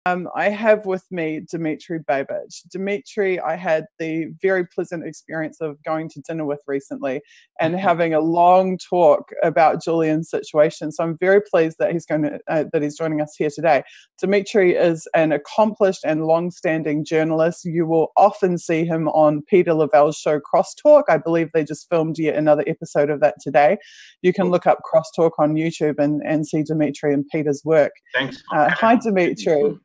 I have with me Dmitri Babich. Dmitri, I had the very pleasant experience of going to dinner with recently and having a long talk about Julian's situation. So I'm very pleased that he's joining us here today. Dmitri is an accomplished and long-standing journalist. You will often see him on Peter Lavelle's show Crosstalk. I believe they just filmed yet another episode of that today. You can look up Crosstalk on YouTube and see Dmitri and Peter's work. Thanks. Hi, Dmitri.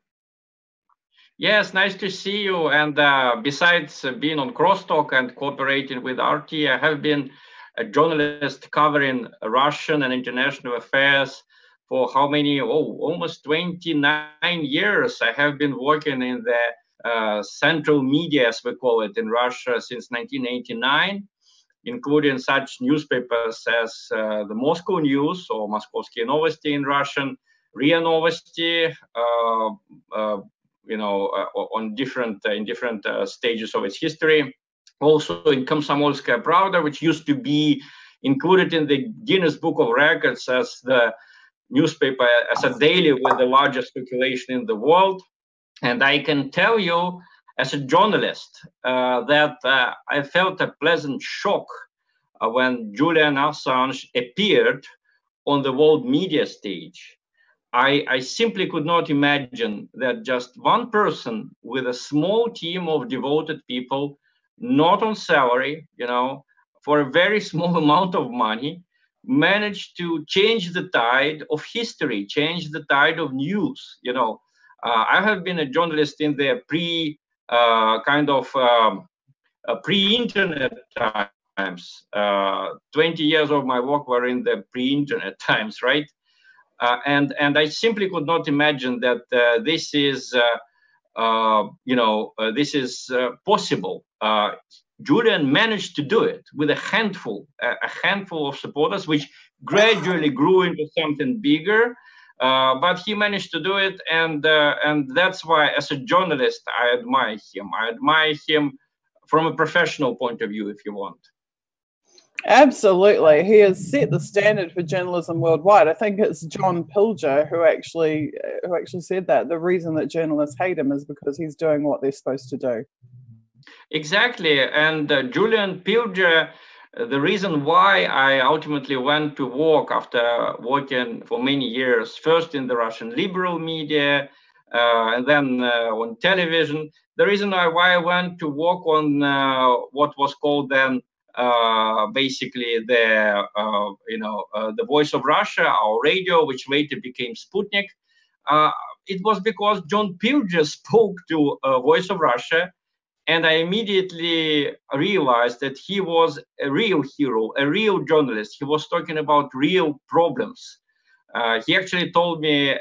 Yes, nice to see you. And besides being on Crosstalk and cooperating with RT, I have been a journalist covering Russian and international affairs for how many? Almost 29 years. I have been working in the central media, as we call it, in Russia since 1989, including such newspapers as the Moscow News or Moskovsky Novosti in Russian, RIA Novosti, on different stages of its history. Also in Komsomolskaya Pravda, which used to be included in the Guinness Book of Records as the newspaper, as a daily with the largest circulation in the world. And I can tell you, as a journalist, that I felt a pleasant shock when Julian Assange appeared on the world media stage. I simply could not imagine that just one person with a small team of devoted people, not on salary, for a very small amount of money, managed to change the tide of history, change the tide of news. I have been a journalist in the pre-internet times. 20 years of my work were in the pre-internet times, right? And I simply could not imagine that this is possible. Julian managed to do it with a handful of supporters, which gradually grew into something bigger. But he managed to do it, and that's why, as a journalist, I admire him. I admire him from a professional point of view, if you want. Absolutely. He has set the standard for journalism worldwide. I think it's John Pilger who actually said that the reason that journalists hate him is because he's doing what they're supposed to do. Exactly. And Julian Pilger, the reason why I ultimately went to work after working for many years, first in the Russian liberal media, and then on television, the reason why I went to work on what was called then basically the Voice of Russia, our radio, which later became Sputnik. It was because John Pilger spoke to Voice of Russia, and I immediately realized that he was a real hero, a real journalist. He was talking about real problems. He actually told me,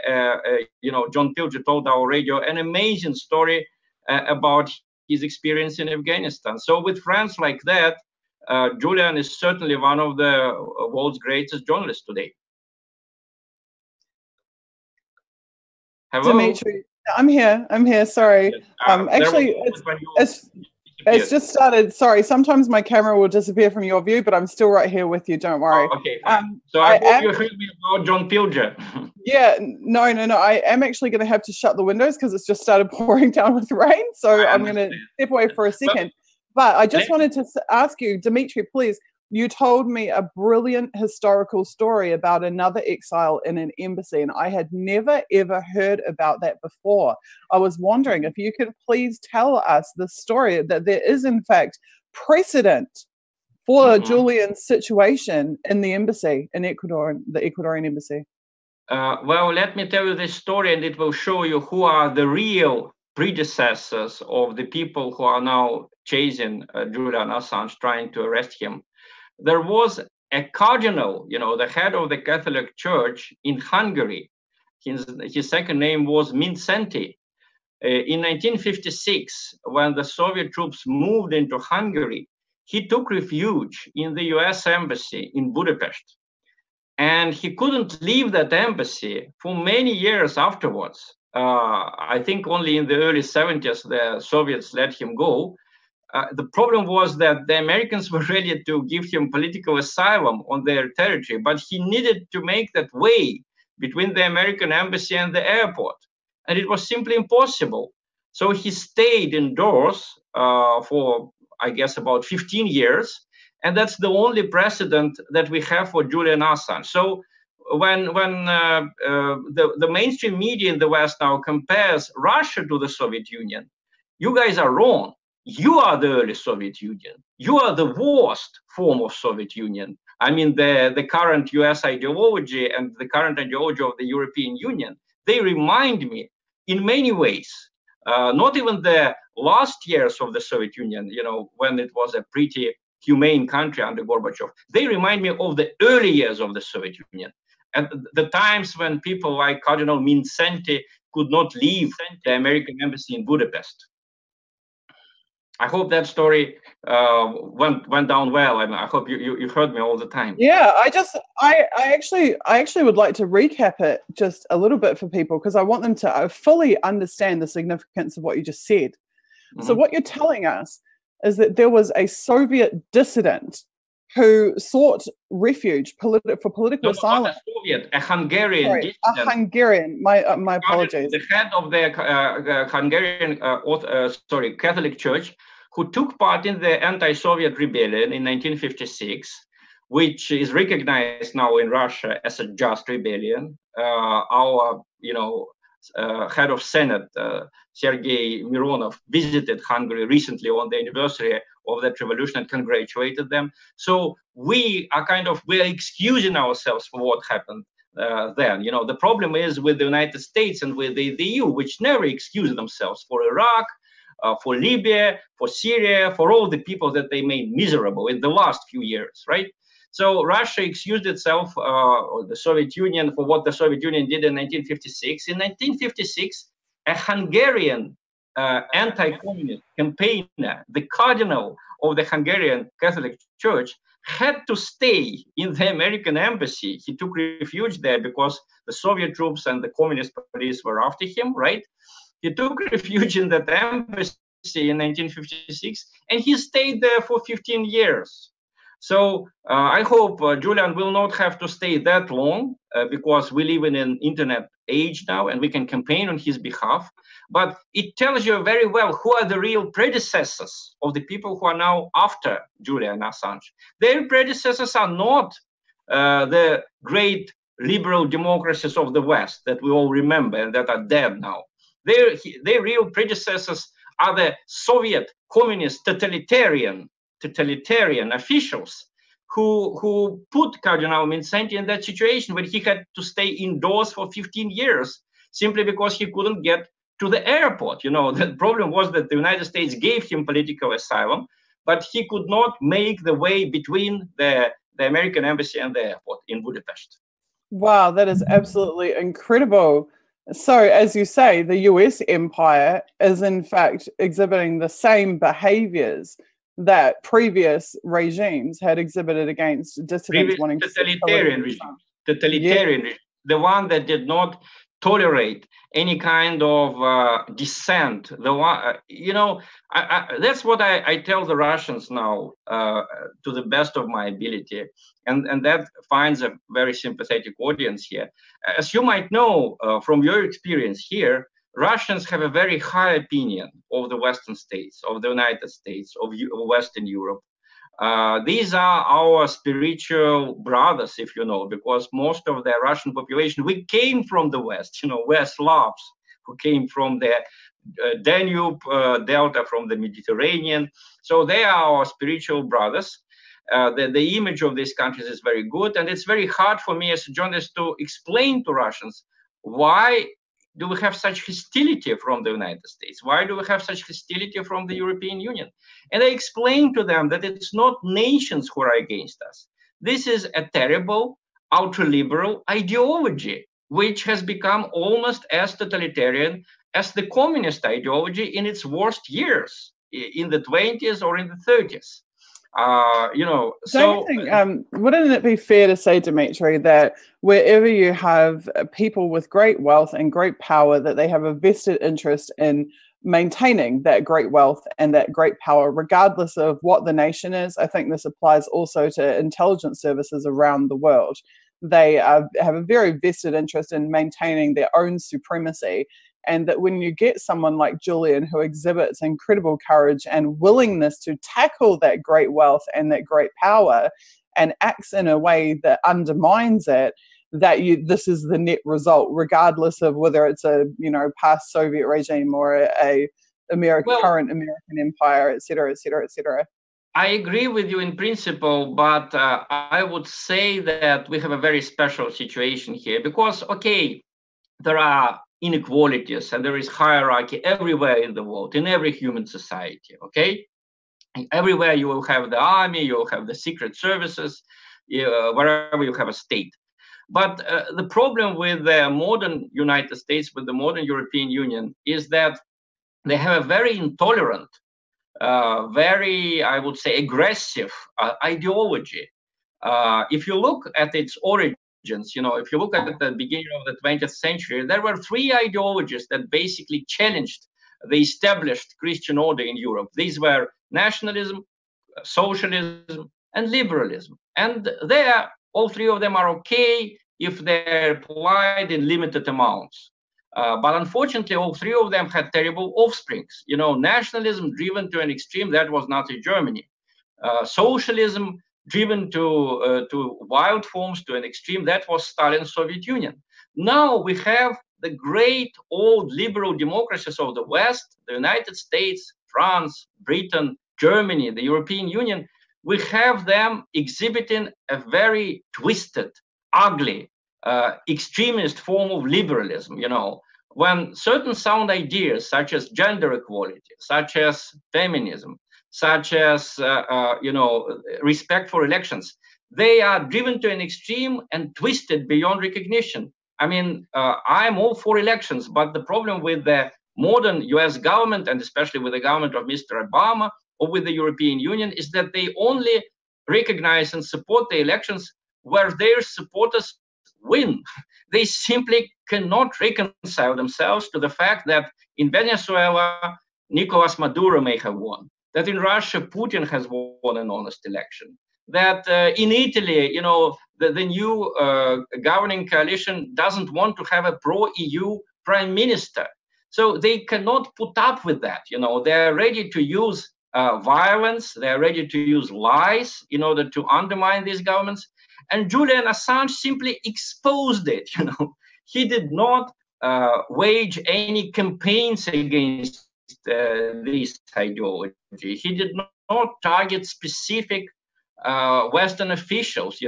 John Pilger told our radio an amazing story about his experience in Afghanistan. So with friends like that, Julian is certainly one of the world's greatest journalists today. Hello? Dmitri, I'm here. Sorry. Yes. Actually, it's just started. Sorry, sometimes my camera will disappear from your view, but I'm still right here with you. Don't worry. Oh, okay. So I hope you heard me about John Pilger. Yeah, no. I am actually going to have to shut the windows because it's just started pouring down with rain. So I'm going to step away for a second. But I just wanted to ask you, Dmitri, please, you told me a brilliant historical story about another exile in an embassy, and I had never, ever heard about that before. I was wondering if you could please tell us the story, that there is, in fact, precedent for Julian's situation in the embassy, in Ecuador, the Ecuadorian embassy. Well, let me tell you this story, and it will show you who are the real predecessors of the people who are now chasing Julian Assange, trying to arrest him. There was a cardinal, the head of the Catholic Church in Hungary. His second name was Mindszenty. In 1956, when the Soviet troops moved into Hungary, he took refuge in the US embassy in Budapest. And he couldn't leave that embassy for many years afterwards. I think only in the early 70s, the Soviets let him go. The problem was that the Americans were ready to give him political asylum on their territory, but he needed to make that way between the American embassy and the airport. and it was simply impossible. So he stayed indoors for, I guess, about 15 years. And that's the only precedent that we have for Julian Assange. So when the mainstream media in the West now compares Russia to the Soviet Union, you guys are wrong. You are the early Soviet Union. You are the worst form of Soviet Union. I mean, the current US ideology and the current ideology of the European Union, they remind me in many ways, not even the last years of the Soviet Union, you know, when it was a pretty humane country under Gorbachev. They remind me of the early years of the Soviet Union, and the times when people like Cardinal Mindszenty could not leave the American embassy in Budapest. I hope that story went down well. I hope you heard me all the time. Yeah, I actually would like to recap it just a little bit for people, because I want them to fully understand the significance of what you just said. Mm-hmm. So what you're telling us is that there was a Soviet dissident who sought refuge for political asylum. Not a Soviet, a Hungarian dissident. A Hungarian. My apologies. The head of the Hungarian Catholic Church, who took part in the anti-Soviet rebellion in 1956, which is recognized now in Russia as a just rebellion. Our, head of Senate, Sergei Mironov, visited Hungary recently on the anniversary of that revolution and congratulated them. So we are excusing ourselves for what happened then. You know, the problem is with the United States and with the EU, which never excuse themselves for Iraq, for Libya, for Syria, for all the people that they made miserable in the last few years, right? So Russia excused itself, or the Soviet Union, for what the Soviet Union did in 1956. In 1956, a Hungarian anti-communist campaigner, the cardinal of the Hungarian Catholic Church, had to stay in the American embassy. He took refuge there because the Soviet troops and the communist police were after him, right? He took refuge in that embassy in 1956, and he stayed there for 15 years. So I hope Julian will not have to stay that long because we live in an internet age now and we can campaign on his behalf. But it tells you very well who are the real predecessors of the people who are now after Julian Assange. Their predecessors are not the great liberal democracies of the West that we all remember and that are dead now. Their real predecessors are the Soviet communist totalitarian officials who put Cardinal Mindszenty in that situation where he had to stay indoors for 15 years simply because he couldn't get to the airport. You know, the problem was that the United States gave him political asylum, but he could not make the way between the American embassy and the airport in Budapest. Wow, that is absolutely incredible. So, as you say, the US empire is in fact exhibiting the same behaviors that previous regimes had exhibited against dissidents wanting totalitarian regime. The one that did not tolerate any kind of dissent. The one, that's what I tell the Russians now to the best of my ability, and that finds a very sympathetic audience here. As you might know from your experience here, Russians have a very high opinion of the Western states, of the United States, of Western Europe. These are our spiritual brothers, if you know, because most of the Russian population, we came from the West, we're Slavs who came from the Danube Delta, from the Mediterranean. So they are our spiritual brothers. The image of these countries is very good. And it's very hard for me as a journalist to explain to Russians why do we have such hostility from the United States? Why do we have such hostility from the European Union? And I explain to them that it's not nations who are against us. This is a terrible, ultra-liberal ideology, which has become almost as totalitarian as the communist ideology in its worst years, in the 20s or in the 30s. Wouldn't it be fair to say, Dmitri, that wherever you have people with great wealth and great power, that they have a vested interest in maintaining that great wealth and that great power, regardless of what the nation is? I think this applies also to intelligence services around the world. They have a very vested interest in maintaining their own supremacy. And that when you get someone like Julian who exhibits incredible courage and willingness to tackle that great wealth and that great power and acts in a way that undermines it, that this is the net result, regardless of whether it's a past Soviet regime or a current American empire, et cetera, et cetera, et cetera. I agree with you in principle, but I would say that we have a very special situation here because, okay, there are inequalities and there is hierarchy everywhere in the world, in every human society, okay? Everywhere you will have the army, you will have the secret services, wherever you have a state. But the problem with the modern United States, with the modern European Union, is that they have a very intolerant, very, I would say, aggressive ideology. If you look at its origins, if you look at the beginning of the 20th century, there were three ideologies that basically challenged the established Christian order in Europe. These were nationalism, socialism, and liberalism. And all three of them are okay if they're applied in limited amounts. But unfortunately, all three of them had terrible offsprings. Nationalism driven to an extreme, that was Nazi Germany. Socialism driven to wild forms, to an extreme, that was Stalin's Soviet Union. Now we have the great old liberal democracies of the West, the United States, France, Britain, Germany, the European Union. We have them exhibiting a very twisted, ugly, extremist form of liberalism. When certain sound ideas such as gender equality, such as feminism, such as respect for elections, they are driven to an extreme and twisted beyond recognition. I mean, I'm all for elections, but the problem with the modern US government, and especially with the government of Mr. Obama or with the European Union, is that they only recognize and support the elections where their supporters win. They simply cannot reconcile themselves to the fact that in Venezuela, Nicolas Maduro may have won, that in Russia, Putin has won an honest election, that in Italy, the new governing coalition doesn't want to have a pro-EU prime minister. So they cannot put up with that. They're ready to use violence. They're ready to use lies in order to undermine these governments. And Julian Assange simply exposed it. He did not wage any campaigns against this ideology. He did not target specific Western officials.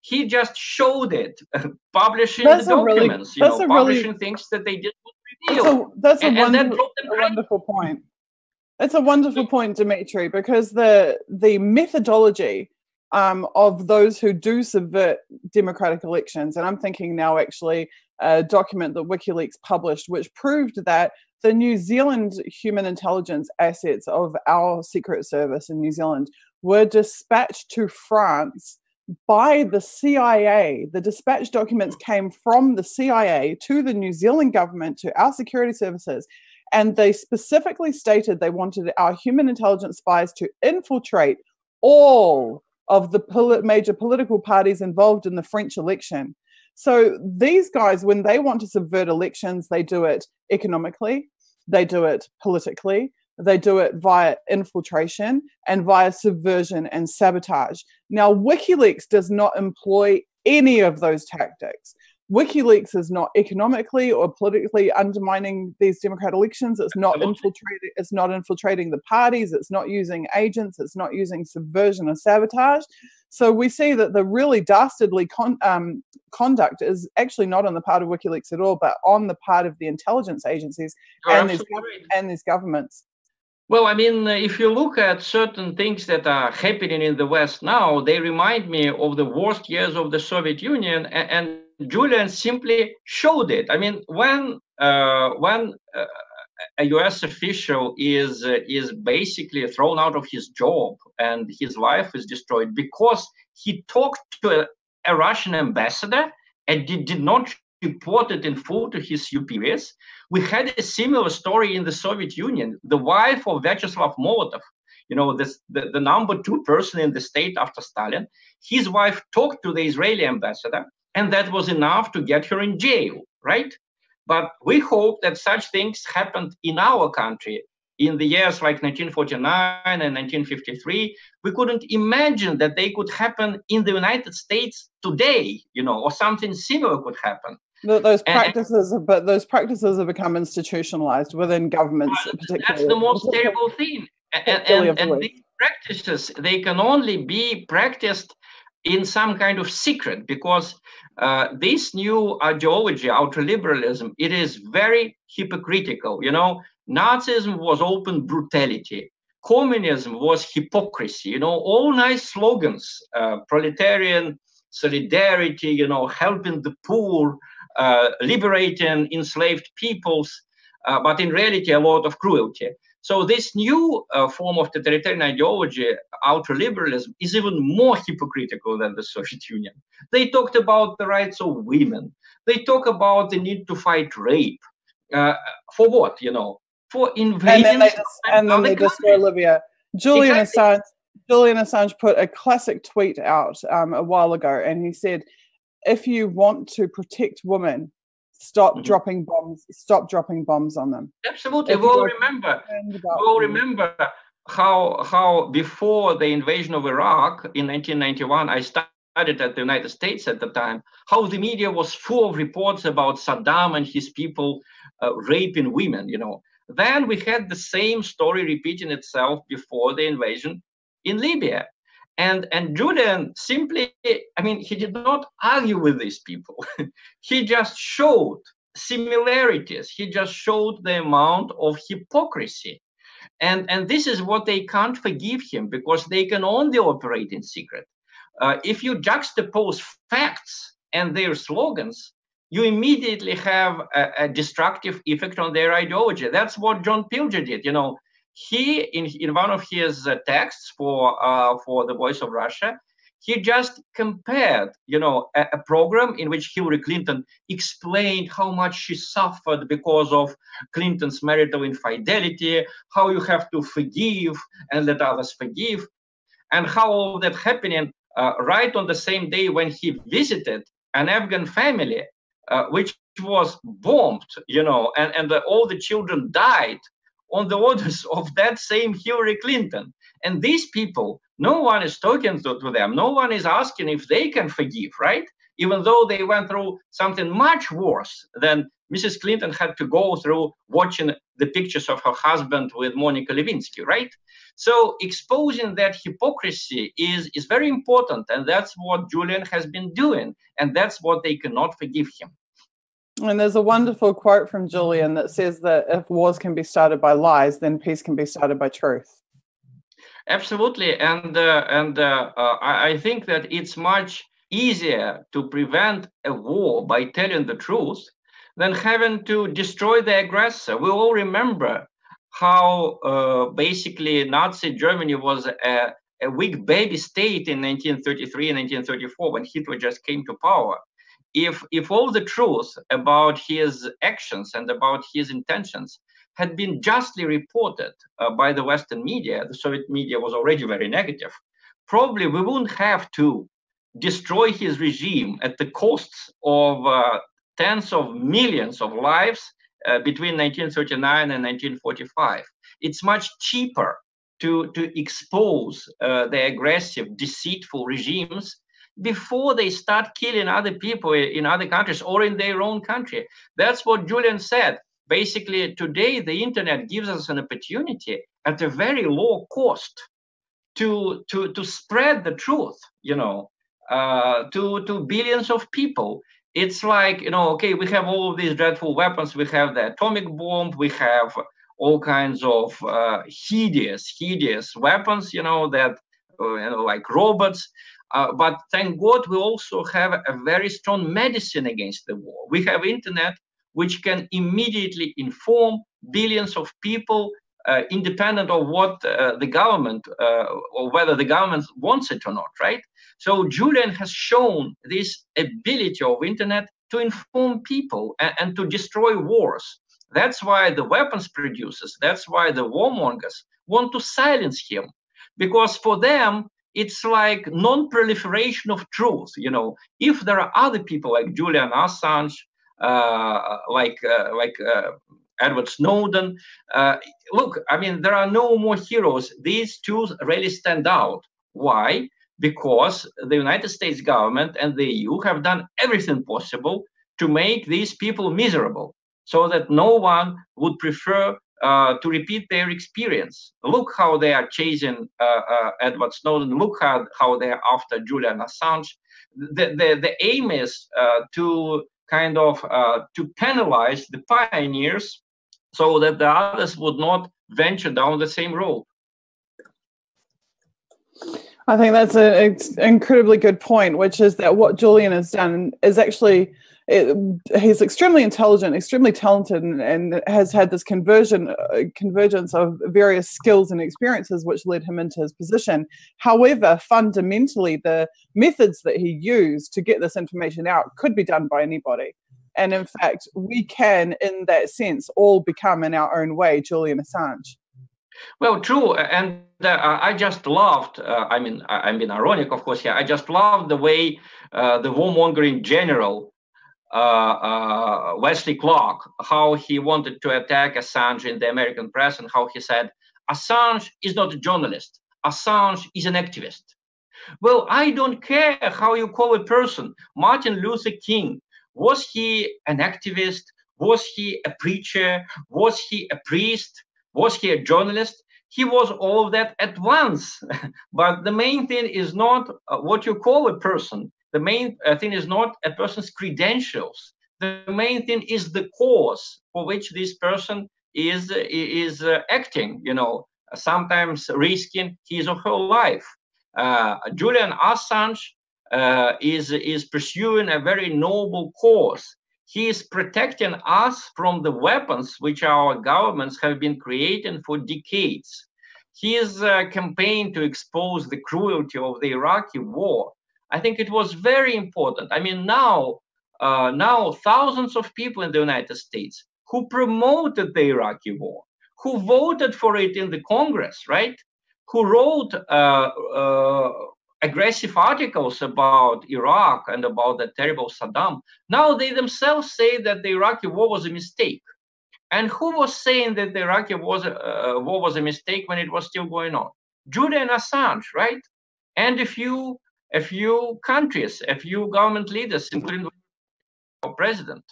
He just showed it, publishing the documents, publishing things that they did not reveal. That's a wonderful point. It's a wonderful point, Dmitri, because the methodology of those who do subvert democratic elections, and I'm thinking now actually a document that WikiLeaks published, which proved that the New Zealand human intelligence assets of our Secret Service in New Zealand were dispatched to France by the CIA. The dispatch documents came from the CIA to the New Zealand government, to our security services, and they specifically stated they wanted our human intelligence spies to infiltrate all of the major political parties involved in the French election. So these guys, when they want to subvert elections, they do it economically, they do it politically, they do it via infiltration and via subversion and sabotage. Now, WikiLeaks does not employ any of those tactics. WikiLeaks is not economically or politically undermining these democratic elections. It's not infiltrating. It's not infiltrating the parties. It's not using agents. It's not using subversion or sabotage. So we see that the really dastardly conduct is actually not on the part of WikiLeaks at all, but on the part of the intelligence agencies and these governments. Well, I mean, if you look at certain things that are happening in the West now, they remind me of the worst years of the Soviet Union, and Julian simply showed it. I mean, when a U.S. official is basically thrown out of his job and his life is destroyed because he talked to a Russian ambassador and did not report it in full to his superiors. We had a similar story in the Soviet Union. The wife of Vyacheslav Molotov, the number 2 person in the state after Stalin, his wife talked to the Israeli ambassador, and that was enough to get her in jail, right? But we hope that such things happened in our country in the years like 1949 and 1953. We couldn't imagine that they could happen in the United States today, or something similar could happen. Those practices have become institutionalized within governments, particularly. That's the most terrible thing. And these practices, they can only be practiced in some kind of secret, because this new ideology, ultraliberalism, it is very hypocritical. Nazism was open brutality. Communism was hypocrisy. All nice slogans, proletarian solidarity, helping the poor, liberating enslaved peoples, but in reality, a lot of cruelty. So this new form of totalitarian ideology, ultraliberalism, is even more hypocritical than the Soviet Union. They talked about the rights of women. They talk about the need to fight rape. For what, For invasion. And then they destroy Libya. Julian Assange put a classic tweet out a while ago, and he said, if you want to protect women, stop dropping bombs. Stop dropping bombs on them. Absolutely. We'll remember how before the invasion of Iraq in 1991, I studied at the United States at the time, how the media was full of reports about Saddam and his people raping women. Then we had the same story repeating itself before the invasion in Libya. And Julian simply, he did not argue with these people. He just showed similarities. He just showed the amount of hypocrisy. And this is what they can't forgive him, because they can only operate in secret. If you juxtapose facts and their slogans, you immediately have a destructive effect on their ideology. That's what John Pilger did. He, in one of his texts for the Voice of Russia, he just compared, a program in which Hillary Clinton explained how much she suffered because of Clinton's marital infidelity, how you have to forgive and let others forgive, and how all that happening right on the same day when he visited an Afghan family, which was bombed, and all the children died on the orders of that same Hillary Clinton. And these people, no one is talking to them. No one is asking if they can forgive, right? Even though they went through something much worse than Mrs. Clinton had to go through watching the pictures of her husband with Monica Lewinsky, right? So exposing that hypocrisy is very important. And that's what Julian has been doing. And that's what they cannot forgive him. And there's a wonderful quote from Julian that says that if wars can be started by lies, then peace can be started by truth. Absolutely. And I think that it's much easier to prevent a war by telling the truth than having to destroy the aggressor. We all remember how basically Nazi Germany was a weak baby state in 1933 and 1934 when Hitler just came to power. If all the truth about his actions and about his intentions had been justly reported by the Western media, the Soviet media was already very negative, probably we wouldn't have to destroy his regime at the costs of tens of millions of lives between 1939 and 1945. It's much cheaper to expose the aggressive, deceitful regimes before they start killing other people in other countries or in their own country. That's what Julian said. Basically, today, the internet gives us an opportunity at a very low cost to spread the truth, to billions of people. It's like, okay, we have all of these dreadful weapons. We have the atomic bomb. We have all kinds of hideous weapons, that, like robots. But thank God, we also have a very strong medicine against the war. We have internet, which can immediately inform billions of people, independent of what the government, or whether the government wants it or not, right? So Julian has shown this ability of internet to inform people and to destroy wars. That's why the weapons producers, that's why the warmongers want to silence him, because for them, it's like non-proliferation of truth. If there are other people like Julian Assange, like Edward Snowden. Look, I mean, there are no more heroes. These two really stand out. Why? Because the United States government and the EU have done everything possible to make these people miserable, so that no one would prefer to repeat their experience. Look how they are chasing Edward Snowden. Look how they are after Julian Assange. The aim is to kind of to penalize the pioneers, so that the others would not venture down the same road. I think that's an incredibly good point, which is that what Julian has done is actually, he's extremely intelligent, extremely talented, and has had this convergence of various skills and experiences which led him into his position. However, fundamentally, the methods that he used to get this information out could be done by anybody. And in fact, we can, in that sense, all become in our own way Julian Assange. Well, true, and I just loved, I mean, I'm being ironic, of course, here. I just loved the way the warmongering general, Wesley Clark, how he wanted to attack Assange in the American press, and how he said, Assange is not a journalist, Assange is an activist. Well, I don't care how you call a person. Martin Luther King, was he an activist? Was he a preacher? Was he a priest? Was he a journalist? He was all of that at once. But the main thing is not what you call a person. The main thing is not a person's credentials. The main thing is the cause for which this person is acting, you know, sometimes risking his or her life. Julian Assange is pursuing a very noble cause. He is protecting us from the weapons which our governments have been creating for decades. His campaign to expose the cruelty of the Iraqi war, I think it was very important. I mean, now thousands of people in the United States who promoted the Iraqi war, who voted for it in the Congress, right? Who wrote aggressive articles about Iraq and about the terrible Saddam. Now they themselves say that the Iraqi war was a mistake. And who was saying that the Iraqi war was a mistake when it was still going on? Julian Assange, right? And a few countries, a few government leaders, including the president.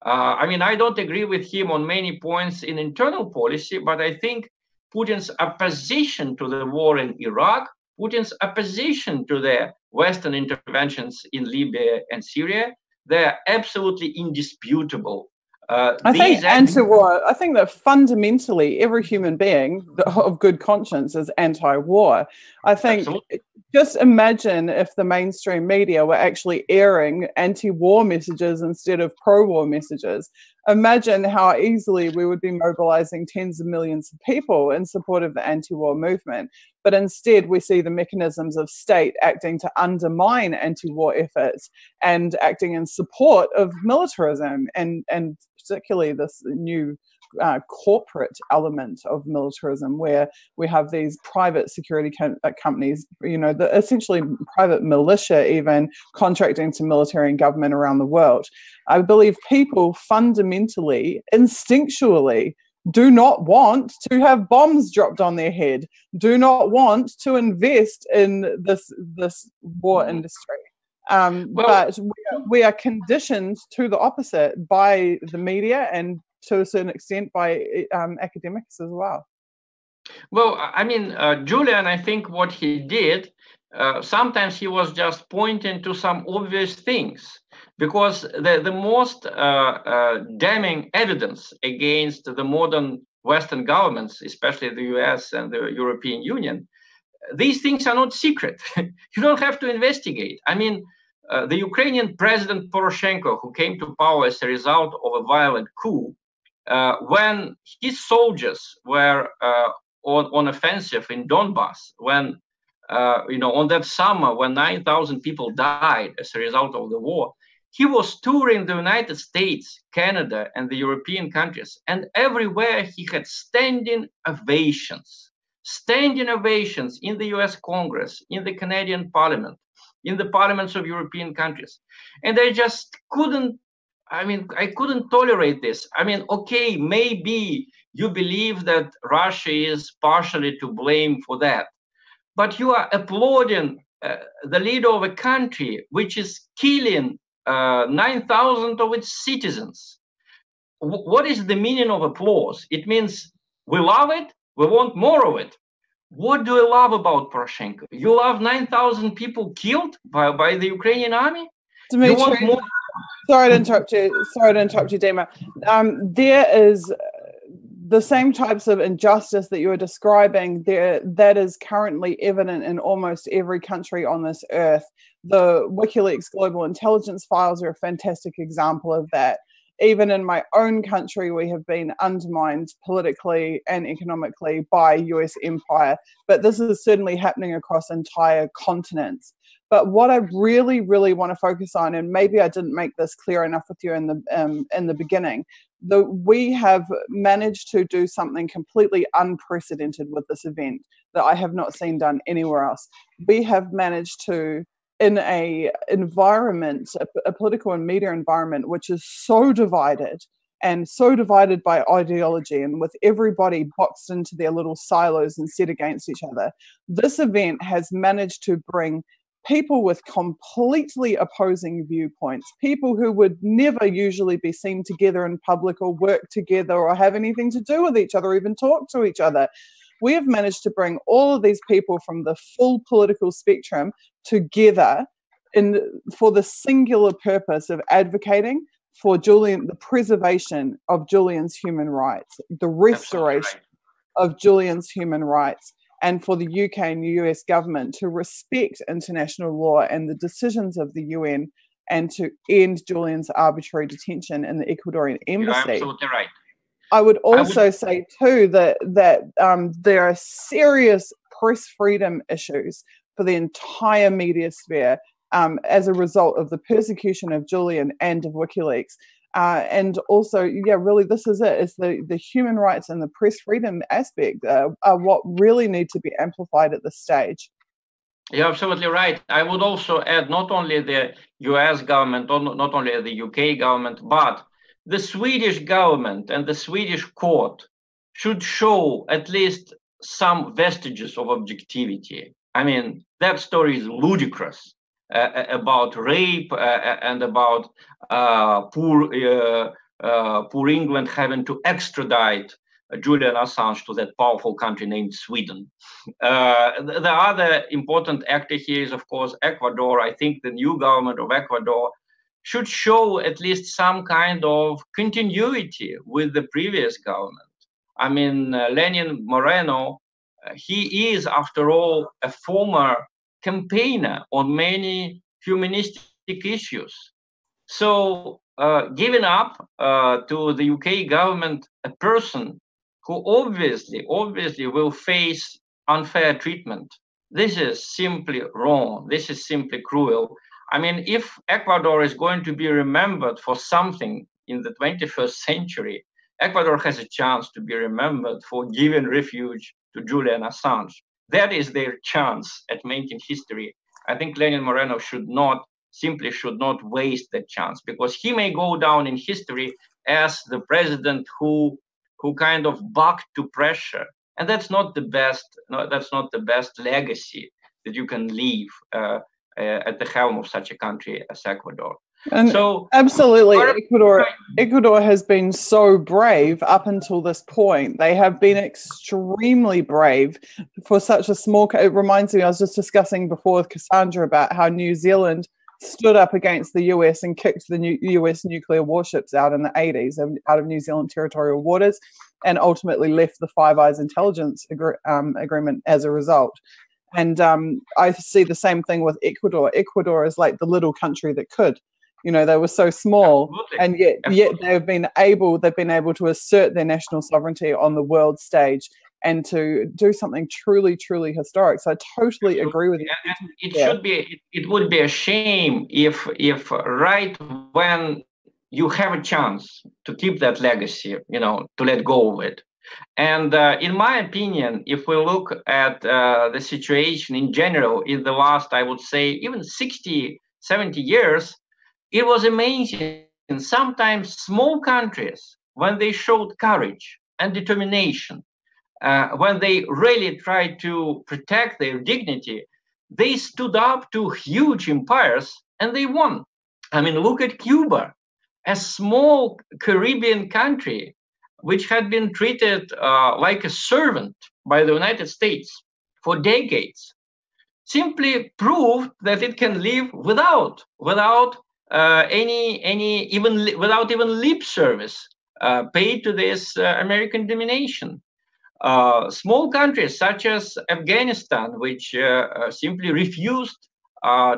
I mean, I don't agree with him on many points in internal policy, but I think Putin's opposition to the war in Iraq, Putin's opposition to the Western interventions in Libya and Syria, they're absolutely indisputable. I think anti-war, I think that fundamentally every human being of good conscience is anti-war. I think absolutely. Just imagine if the mainstream media were actually airing anti-war messages instead of pro-war messages. Imagine how easily we would be mobilizing tens of millions of people in support of the anti-war movement. But instead, we see the mechanisms of state acting to undermine anti-war efforts and acting in support of militarism, and particularly this new corporate element of militarism, where we have these private security companies, you know, essentially private militia even contracting to military and government around the world. I believe people fundamentally, instinctually, do not want to have bombs dropped on their head, do not want to invest in this war industry. But we are conditioned to the opposite by the media and to a certain extent by academics as well. Well, I mean, Julian, I think what he did, sometimes he was just pointing to some obvious things, because the most damning evidence against the modern Western governments, especially the US and the European Union, these things are not secret. You don't have to investigate. I mean, the Ukrainian President Poroshenko, who came to power as a result of a violent coup, when his soldiers were on offensive in Donbass, when on that summer when 9,000 people died as a result of the war, he was touring the United States, Canada, and the European countries, and everywhere he had standing ovations in the US Congress, in the Canadian Parliament, in the parliaments of European countries. And I just couldn't I mean, I couldn't tolerate this. I mean, okay, maybe you believe that Russia is partially to blame for that, but you are applauding the leader of a country which is killing 9,000 of its citizens. What is the meaning of applause? It means we love it, we want more of it. What do you love about Poroshenko? You love 9,000 people killed by the Ukrainian army? Dmitri, you want more? Sorry to interrupt you. Sorry to interrupt you, Dima. There is the same types of injustice that you are describing there that is currently evident in almost every country on this earth. The WikiLeaks global intelligence files are a fantastic example of that. Even in my own country, we have been undermined politically and economically by US empire, but this is certainly happening across entire continents. But what I really, really want to focus on, and maybe I didn't make this clear enough with you in the beginning, we have managed to do something completely unprecedented with this event that I have not seen done anywhere else. We have managed to, in a environment, a political and media environment, which is so divided by ideology and with everybody boxed into their little silos and set against each other, this event has managed to bring people with completely opposing viewpoints, people who would never usually be seen together in public or work together or have anything to do with each other, or even talk to each other. We have managed to bring all of these people from the full political spectrum together for the singular purpose of advocating for the preservation of Julian's human rights, the restoration of Julian's human rights, and for the UK and US government to respect international law and the decisions of the UN, and to end Julian's arbitrary detention in the Ecuadorian embassy. You're absolutely right. I would also say too that there are serious press freedom issues for the entire media sphere as a result of the persecution of Julian and of WikiLeaks. And also, yeah, really, this is it. It's the human rights and the press freedom aspect are what really need to be amplified at this stage. You're absolutely right. I would also add not only the US government, not only the UK government, but the Swedish government and the Swedish court should show at least some vestiges of objectivity. I mean, that story is ludicrous. About rape and about poor England having to extradite Julian Assange to that powerful country named Sweden. The other important actor here is, of course, Ecuador. I think the new government of Ecuador should show at least some kind of continuity with the previous government. I mean, Lenin Moreno, he is, after all, a former campaigner on many humanistic issues. So giving up to the UK government a person who obviously will face unfair treatment, this is simply wrong. This is simply cruel. I mean, if Ecuador is going to be remembered for something in the 21st century, Ecuador has a chance to be remembered for giving refuge to Julian Assange. That is their chance at making history. I think Lenin Moreno should not waste that chance, because he may go down in history as the president who kind of bucked to pressure, and that's not the best. No, that's not the best legacy that you can leave at the helm of such a country as Ecuador. And so, absolutely, Ecuador has been so brave up until this point. They have been extremely brave for such a small. It reminds me, I was just discussing before with Cassandra about how New Zealand stood up against the US and kicked the US nuclear warships out in the 80s, out of New Zealand territorial waters, and ultimately left the Five Eyes intelligence agreement as a result. And I see the same thing with Ecuador. Ecuador is like the little country that could. You know, they were so small, and yet they've been able to assert their national sovereignty on the world stage and to do something truly, truly historic. So I totally agree with you. And it would be a shame if right when you have a chance to keep that legacy, you know, to let go of it. And in my opinion, if we look at the situation in general in the last, I would say, even 60, 70 years, it was amazing sometimes small countries, when they showed courage and determination, when they really tried to protect their dignity, they stood up to huge empires and they won. I mean, look at Cuba, a small Caribbean country which had been treated like a servant by the United States for decades, simply proved that it can live without even lip service paid to this American domination. Small countries such as Afghanistan, which simply refused to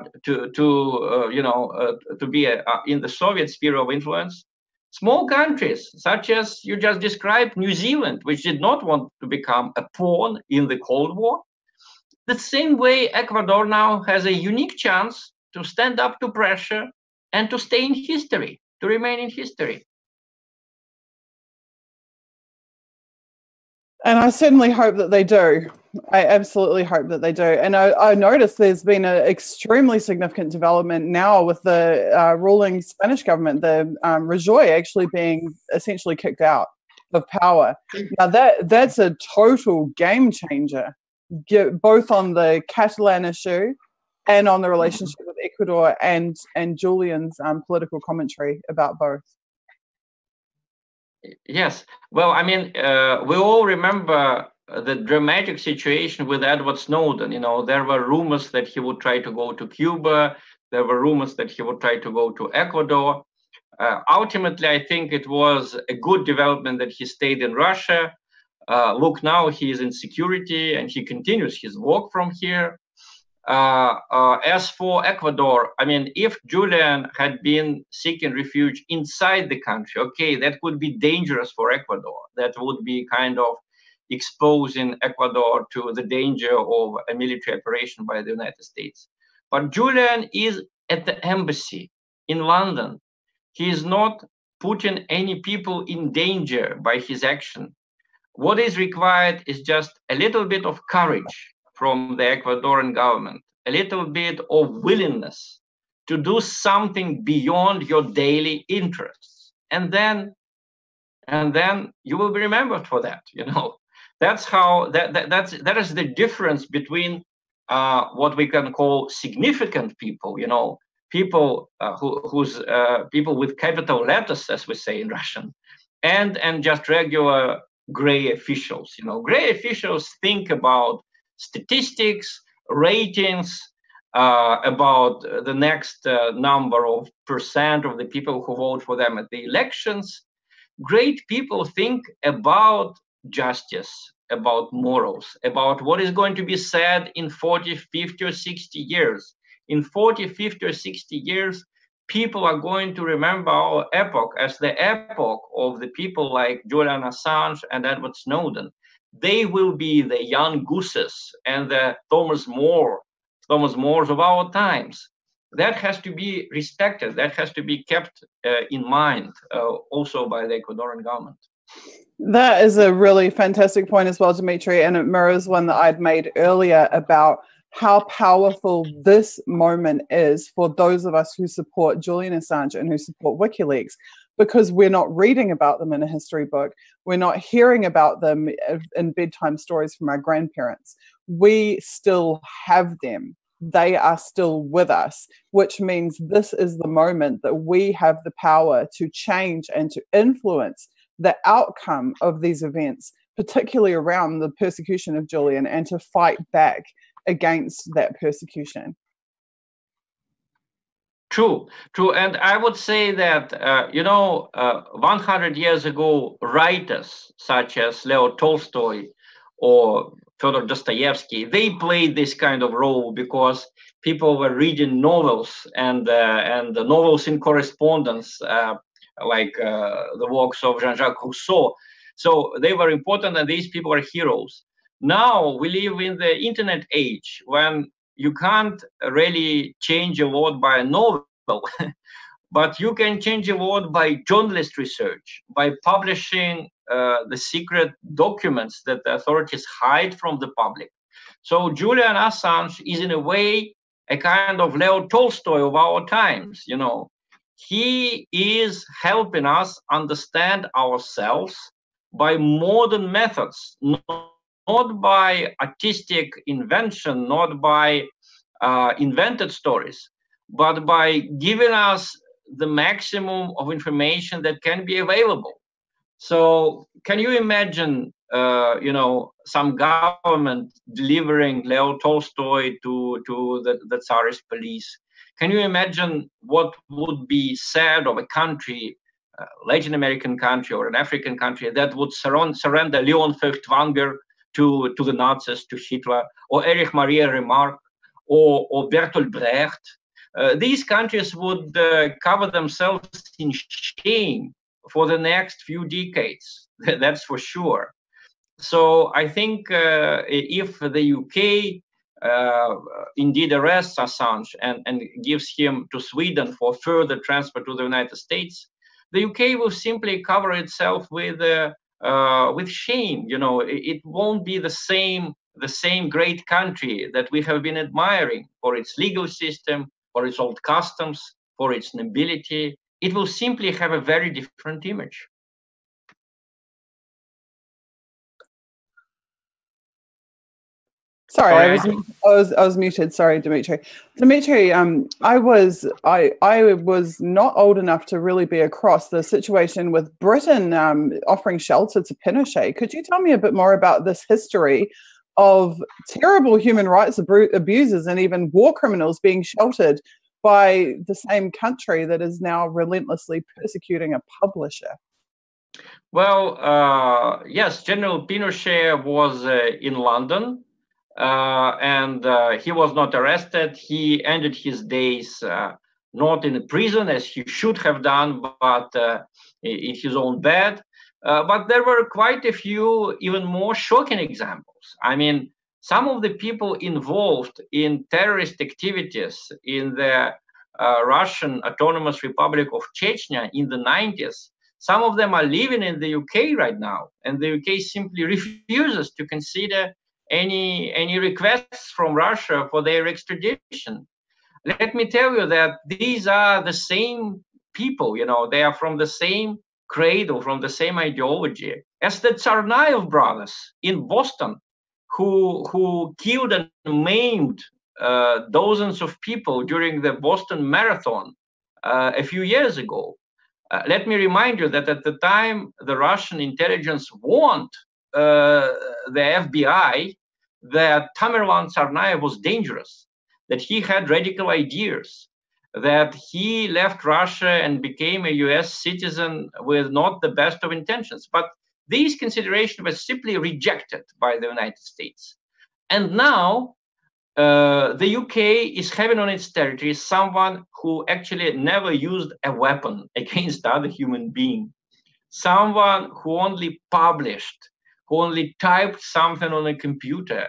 be in the Soviet sphere of influence. Small countries such as you just described, New Zealand, which did not want to become a pawn in the Cold War. The same way, Ecuador now has a unique chance to stand up to pressure and to stay in history, to remain in history. And I certainly hope that they do. I absolutely hope that they do. And I noticed there's been an extremely significant development now with the ruling Spanish government, the Rajoy actually being essentially kicked out of power. Now that's a total game changer, both on the Catalan issue and on the relationship with Ecuador and Julian's political commentary about both. Yes. Well, I mean, we all remember the dramatic situation with Edward Snowden. You know, there were rumors that he would try to go to Cuba. There were rumors that he would try to go to Ecuador. Ultimately, I think it was a good development that he stayed in Russia. Look, now he is in security and he continues his work from here. As for Ecuador, I mean, if Julian had been seeking refuge inside the country, okay, that would be dangerous for Ecuador. That would be kind of exposing Ecuador to the danger of a military operation by the United States. But Julian is at the embassy in London. He is not putting any people in danger by his action. What is required is just a little bit of courage from the Ecuadorian government, a little bit of willingness to do something beyond your daily interests. And then you will be remembered for that. You know, that's how that is the difference between what we can call significant people, you know, people people with capital letters, as we say in Russian, and just regular gray officials. You know, gray officials think about statistics, ratings, about the next number of percent of the people who vote for them at the elections. Great people think about justice, about morals, about what is going to be said in 40, 50, or 60 years. In 40, 50, or 60 years, people are going to remember our epoch as the epoch of the people like Julian Assange and Edward Snowden. They will be the young gooses and the Thomas Moores of our times. That has to be respected. That has to be kept in mind also by the Ecuadorian government. That is a really fantastic point as well, Dmitri, and it mirrors one that I'd made earlier about how powerful this moment is for those of us who support Julian Assange and who support WikiLeaks, because we're not reading about them in a history book. We're not hearing about them in bedtime stories from our grandparents. We still have them. They are still with us, which means this is the moment that we have the power to change and to influence the outcome of these events, particularly around the persecution of Julian, and to fight back against that persecution. True. And I would say that, 100 years ago, writers such as Leo Tolstoy or Fyodor Dostoevsky, they played this kind of role because people were reading novels and the novels in correspondence, like the works of Jean-Jacques Rousseau. So they were important, and these people are heroes. Now we live in the internet age when you can't really change a world by a novel, but you can change a world by journalist research, by publishing the secret documents that the authorities hide from the public. So Julian Assange is in a way a kind of Leo Tolstoy of our times. You know, He is helping us understand ourselves by modern methods, not by artistic invention, not by invented stories, but by giving us the maximum of information that can be available. So can you imagine, some government delivering Leo Tolstoy to the Tsarist police? Can you imagine what would be said of a country, Latin American country or an African country, that would surrender Leon Feuchtwanger to the Nazis, to Hitler, or Erich Maria Remarque, or Bertolt Brecht? These countries would cover themselves in shame for the next few decades. That's for sure. So I think if the UK indeed arrests Assange and gives him to Sweden for further transfer to the United States, the UK will simply cover itself with shame. It won't be the same great country that we have been admiring for its legal system, for its old customs, for its nobility. It will simply have a very different image. Sorry, I was muted. Sorry, Dmitri. Dmitri, I was not old enough to really be across the situation with Britain offering shelter to Pinochet. Could you tell me a bit more about this history of terrible human rights abuses and even war criminals being sheltered by the same country that is now relentlessly persecuting a publisher? Well, yes, General Pinochet was in London. And he was not arrested. He ended his days not in a prison as he should have done, but in his own bed. But there were quite a few even more shocking examples. I mean, some of the people involved in terrorist activities in the Russian Autonomous Republic of Chechnya in the 90s, some of them are living in the UK right now, and the UK simply refuses to consider any requests from Russia for their extradition. Let me tell you that these are the same people, they are from the same cradle, from the same ideology as the Tsarnaev brothers in Boston, who killed and maimed dozens of people during the Boston Marathon a few years ago. Let me remind you that at the time, the Russian intelligence warned the FBI that Tamerlan Tsarnaev was dangerous, that he had radical ideas, that he left Russia and became a US citizen with not the best of intentions. But these considerations were simply rejected by the United States. And now the UK is having on its territory someone who actually never used a weapon against other human being, someone who only published, who only typed something on a computer,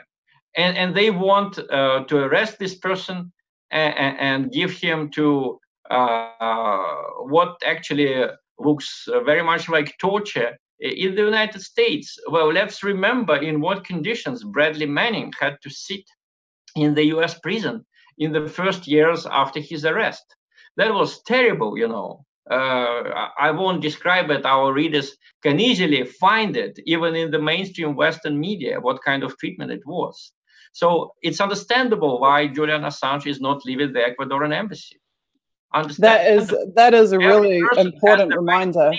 and they want to arrest this person and give him to what actually looks very much like torture in the United States. Well, let's remember in what conditions Bradley Manning had to sit in the US prison in the first years after his arrest. That was terrible, I won't describe it. Our readers can easily find it, even in the mainstream Western media, what kind of treatment it was. So it's understandable why Julian Assange is not leaving the Ecuadorian embassy. That is a really important reminder.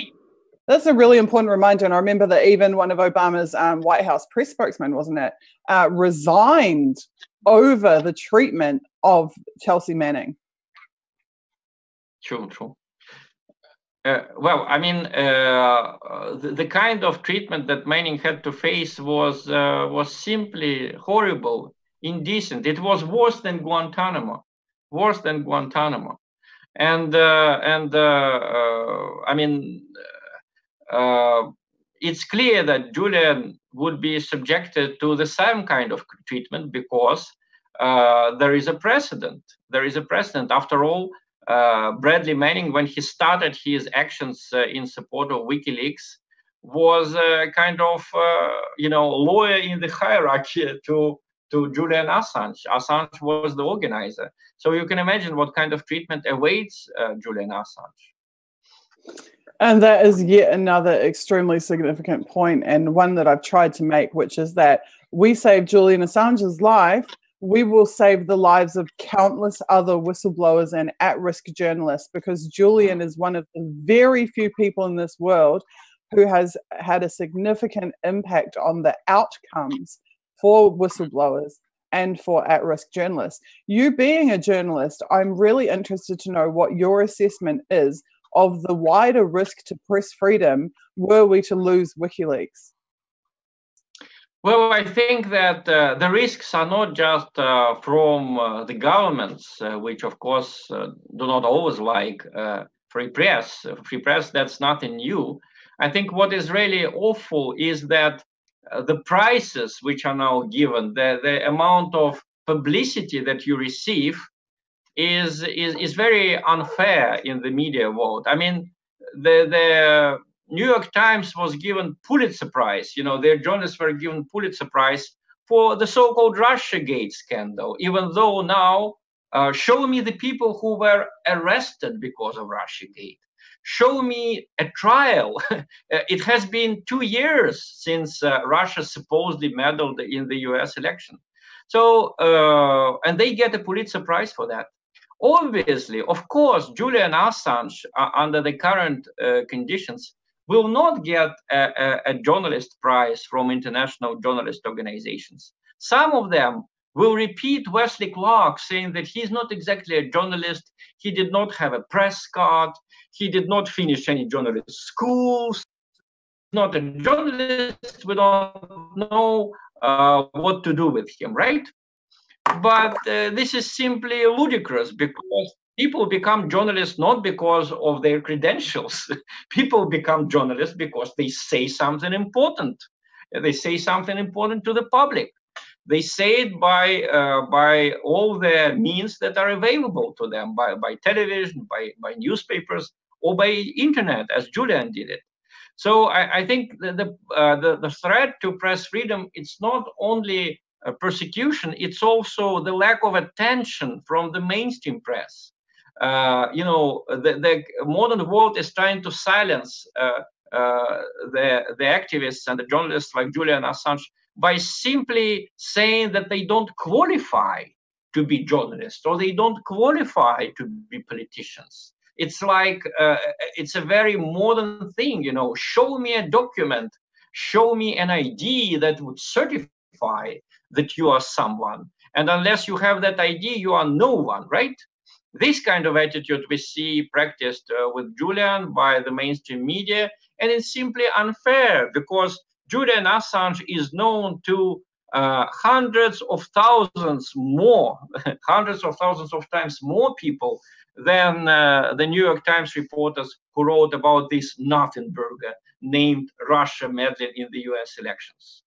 That's a really important reminder. And I remember that even one of Obama's White House press spokesmen, wasn't it, resigned over the treatment of Chelsea Manning. True. Well, I mean, the kind of treatment that Manning had to face was simply horrible, indecent. It was worse than Guantanamo, And I mean, it's clear that Julian would be subjected to the same kind of treatment because there is a precedent. After all, Bradley Manning, when he started his actions in support of WikiLeaks, was a kind of lawyer in the hierarchy to to Julian Assange. Assange was the organizer. So you can imagine what kind of treatment awaits Julian Assange. And that is yet another extremely significant point, and one that I've tried to make, which is that we saved Julian Assange's life, we will save the lives of countless other whistleblowers and at-risk journalists, because Julian is one of the very few people in this world who has had a significant impact on the outcomes for whistleblowers and for at-risk journalists. You being a journalist, I'm really interested to know what your assessment is of the wider risk to press freedom were we to lose WikiLeaks. Well, I think that the risks are not just from the governments, which of course do not always like free press. Free press, that's nothing new. I think what is really awful is that the prices which are now given, the amount of publicity that you receive is very unfair in the media world. I mean, the New York Times was given Pulitzer Prize. You know, their journalists were given Pulitzer Prize for the so-called Russiagate scandal, even though now show me the people who were arrested because of Russiagate. Show me a trial. It has been 2 years since Russia supposedly meddled in the US election. So, and they get a Pulitzer Prize for that. Obviously, of course, Julian Assange, under the current conditions, will not get a journalist prize from international journalist organizations. Some of them will repeat Wesley Clark, saying that he's not exactly a journalist, he did not have a press card, he did not finish any journalist schools, not a journalist, we don't know what to do with him, right? But this is simply ludicrous, because people become journalists not because of their credentials. People become journalists because they say something important. They say something important to the public. They say it by all the means that are available to them, by television, by newspapers, or by internet, as Julian did it. So I think the threat to press freedom, it's not only persecution, it's also the lack of attention from the mainstream press. You know, the modern world is trying to silence the activists and the journalists like Julian Assange by simply saying that they don't qualify to be journalists, or they don't qualify to be politicians. It's like, it's a very modern thing, you know, show me a document, show me an ID that would certify that you are someone. And unless you have that ID, you are no one, right? This kind of attitude we see practiced with Julian by the mainstream media, and it's simply unfair, because Julian Assange is known to hundreds of thousands more, hundreds of thousands of times more people than the New York Times reporters who wrote about this nothing burger named Russia meddling in the US elections.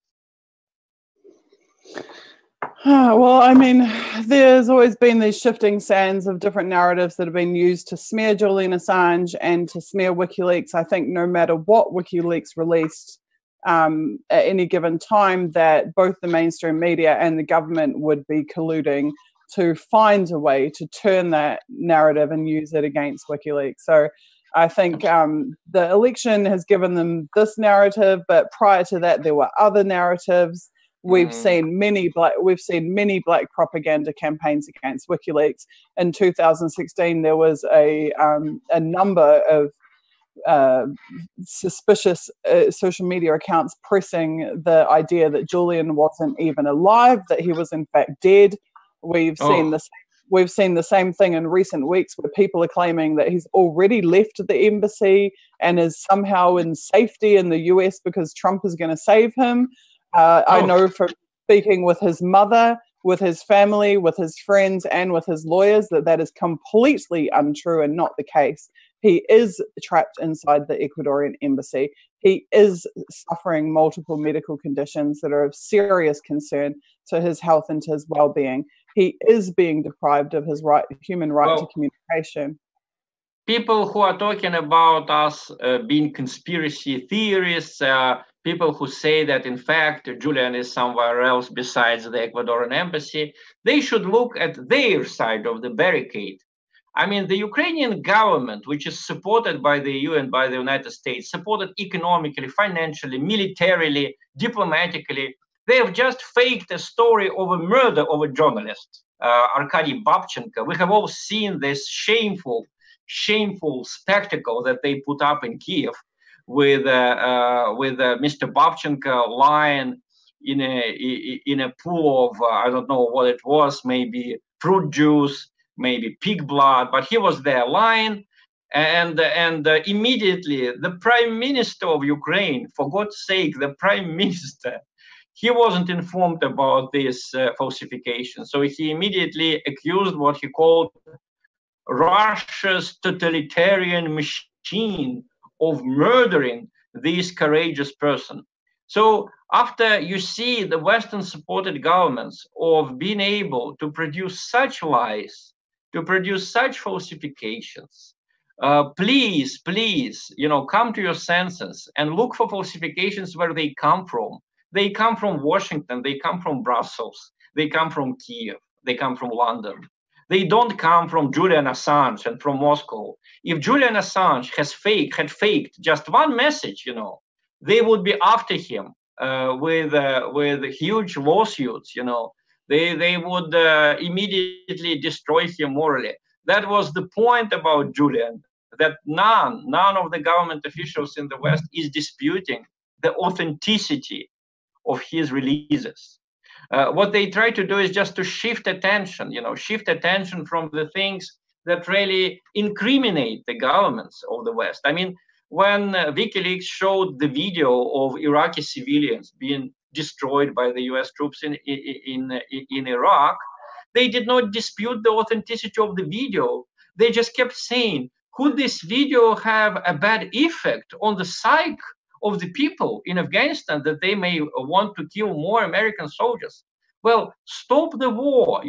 Well, I mean, there's always been these shifting sands of different narratives that have been used to smear Julian Assange and to smear WikiLeaks. I think no matter what WikiLeaks released at any given time, that both the mainstream media and the government would be colluding to find a way to turn that narrative and use it against WikiLeaks. So I think the election has given them this narrative, but prior to that, there were other narratives. We've seen many black propaganda campaigns against WikiLeaks. In 2016, there was a number of suspicious social media accounts pressing the idea that Julian wasn't even alive, that he was in fact dead. We've seen the same thing in recent weeks, where people are claiming that he's already left the embassy and is somehow in safety in the US because Trump is going to save him. I know from speaking with his mother, with his family, with his friends, and with his lawyers that that is completely untrue and not the case. He is trapped inside the Ecuadorian embassy. He is suffering multiple medical conditions that are of serious concern to his health and to his well-being. He is being deprived of his human right to communication. People who are talking about us being conspiracy theorists, people who say that, in fact, Julian is somewhere else besides the Ecuadorian embassy, they should look at their side of the barricade. I mean, the Ukrainian government, which is supported by the EU and by the United States, supported economically, financially, militarily, diplomatically, they have just faked a story of a murder of a journalist, Arkady Babchenko. We have all seen this shameful spectacle that they put up in Kiev with Mr. Babchenko lying in a pool of I don't know what it was, maybe fruit juice, maybe pig blood, but he was there lying, and immediately the Prime Minister of Ukraine, for God's sake, the Prime Minister, he wasn't informed about this falsification, so he immediately accused what he called Russia's totalitarian machine of murdering this courageous person. So after you see the Western supported governments of being able to produce such lies, to produce such falsifications, please, come to your senses and look for falsifications where they come from. They come from Washington, they come from Brussels, they come from Kiev, they come from London. They don't come from Julian Assange and from Moscow. If Julian Assange had faked just one message, they would be after him with huge lawsuits. They would immediately destroy him morally. That was the point about Julian, that none of the government officials in the West is disputing the authenticity of his releases. What they try to do is just to shift attention from the things that really incriminate the governments of the West. I mean, when WikiLeaks showed the video of Iraqi civilians being destroyed by the US troops in Iraq, they did not dispute the authenticity of the video. They just kept saying, could this video have a bad effect on the psyche of the people in Afghanistan, that they may want to kill more American soldiers? Well, stop the war,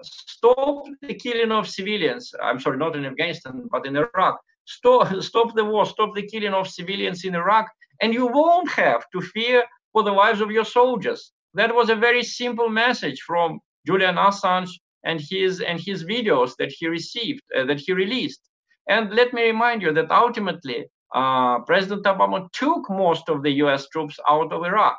stop the killing of civilians. I'm sorry, not in Afghanistan, but in Iraq. Stop the war, stop the killing of civilians in Iraq, and you won't have to fear for the lives of your soldiers. That was a very simple message from Julian Assange and his videos that he received, that he released. And let me remind you that ultimately, President Obama took most of the US troops out of Iraq.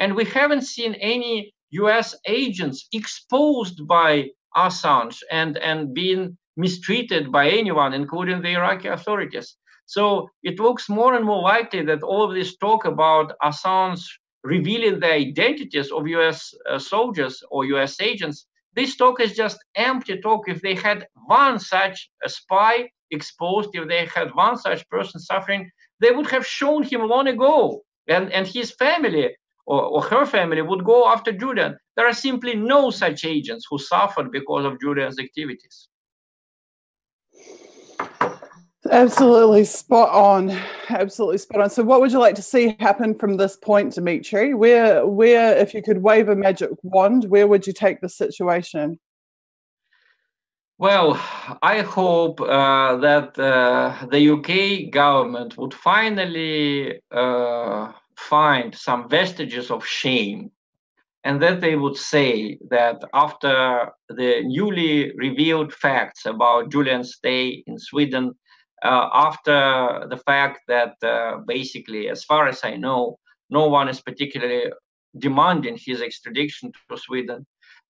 And we haven't seen any US agents exposed by Assange and being mistreated by anyone, including the Iraqi authorities. So it looks more and more likely that all of this talk about Assange revealing the identities of US soldiers or US agents, this talk is just empty talk. If they had one such spy exposed, if they had one such person suffering, they would have shown him long ago, and his family or her family would go after Julian. There are simply no such agents who suffered because of Julian's activities. Absolutely spot on. Absolutely spot on. So what would you like to see happen from this point, Dmitri? Where, if you could wave a magic wand, where would you take the situation? Well, I hope that the UK government would finally find some vestiges of shame, and that they would say that after the newly revealed facts about Julian's stay in Sweden, after the fact that basically, as far as I know, no one is particularly demanding his extradition to Sweden,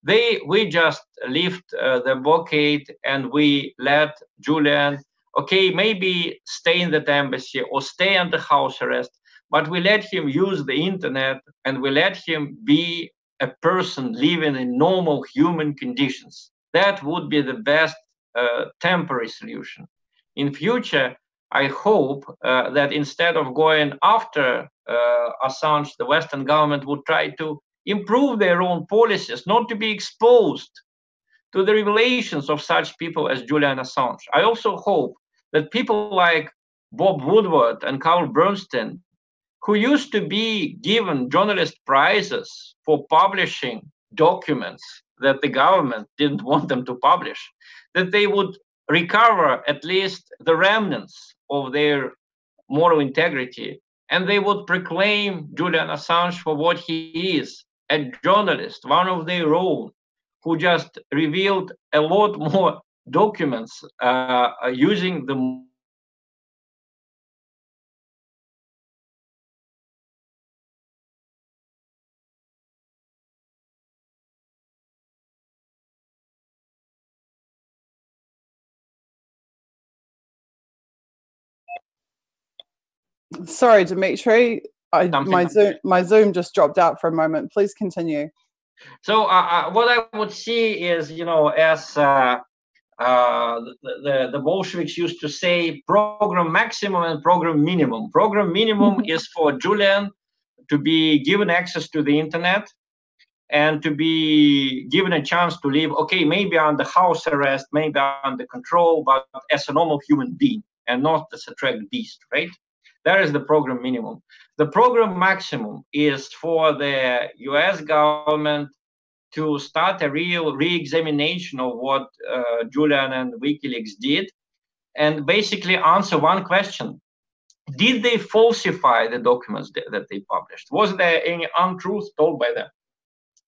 we just lift the blockade and we let Julian, maybe stay in that embassy or stay under house arrest, but we let him use the internet and we let him be a person living in normal human conditions. That would be the best temporary solution. In future, I hope that instead of going after Assange, the Western government would try to improve their own policies, not to be exposed to the revelations of such people as Julian Assange. I also hope that people like Bob Woodward and Carl Bernstein, who used to be given journalist prizes for publishing documents that the government didn't want them to publish, that they would recover at least the remnants of their moral integrity and they would proclaim Julian Assange for what he is, a journalist, one of their own, who just revealed a lot more documents using the Sorry, Dmitri, my Zoom just dropped out for a moment. Please continue. So what I would see is, as the Bolsheviks used to say, program maximum and program minimum. Program minimum is for Julian to be given access to the internet and to be given a chance to live, okay, maybe under house arrest, maybe under control, but as a normal human being and not as a tracked beast, right? That is the program minimum. The program maximum is for the US government to start a real re-examination of what Julian and WikiLeaks did and basically answer one question. Did they falsify the documents that they published? Was there any untruth told by them?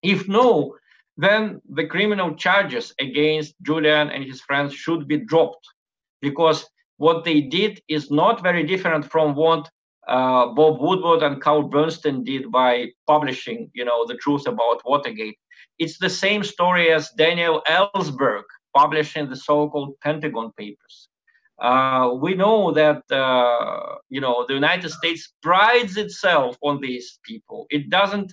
If no, then the criminal charges against Julian and his friends should be dropped, because what they did is not very different from what Bob Woodward and Carl Bernstein did by publishing, the truth about Watergate. It's the same story as Daniel Ellsberg publishing the so-called Pentagon Papers. We know that, the United States prides itself on these people. It doesn't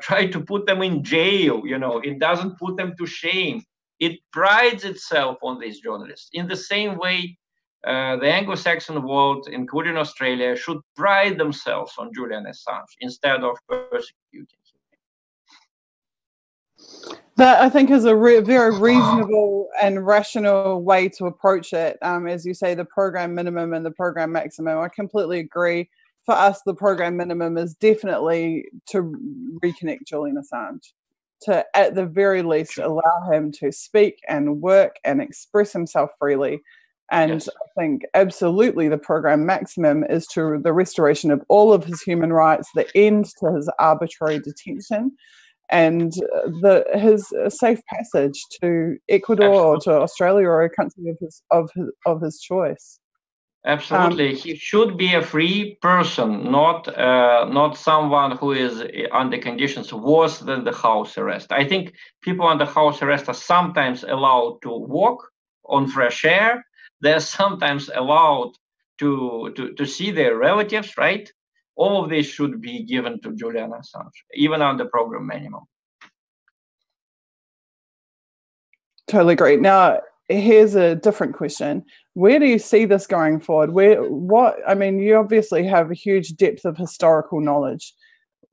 try to put them in jail, it doesn't put them to shame. It prides itself on these journalists. In the same way, the Anglo-Saxon world, including Australia, should pride themselves on Julian Assange instead of persecuting him. That, I think, is a very reasonable and rational way to approach it. As you say, the program minimum and the program maximum. I completely agree. For us, the program minimum is definitely to reconnect Julian Assange, to, at the very least, allow him to speak and work and express himself freely. And yes. I think absolutely the program maximum is to the restoration of all of his human rights, the end to his arbitrary detention, and his safe passage to Ecuador or to Australia or a country of his choice. Absolutely, he should be a free person, not someone who is under conditions worse than the house arrest. I think people under house arrest are sometimes allowed to walk on fresh air. They're sometimes allowed to see their relatives, right? All of this should be given to Julian Assange, even under program minimum. Totally agree. Now, here's a different question. Where do you see this going forward? You obviously have a huge depth of historical knowledge.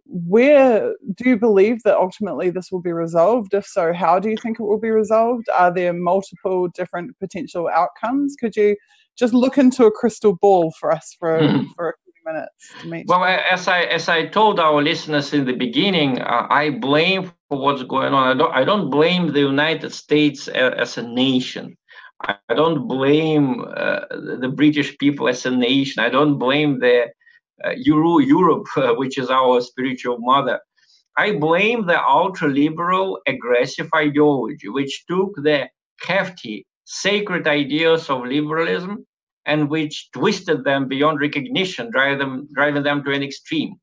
Where do you believe that ultimately this will be resolved? If so, how do you think it will be resolved? Are there multiple different potential outcomes? Could you just look into a crystal ball for us for a few minutes? Well, as I told our listeners in the beginning, I blame for what's going on. I don't blame the United States as a nation. I don't blame the British people as a nation. I don't blame the Europe, which is our spiritual mother. I blame the ultra-liberal, aggressive ideology, which took the hefty, sacred ideas of liberalism and which twisted them beyond recognition, driving them to an extreme.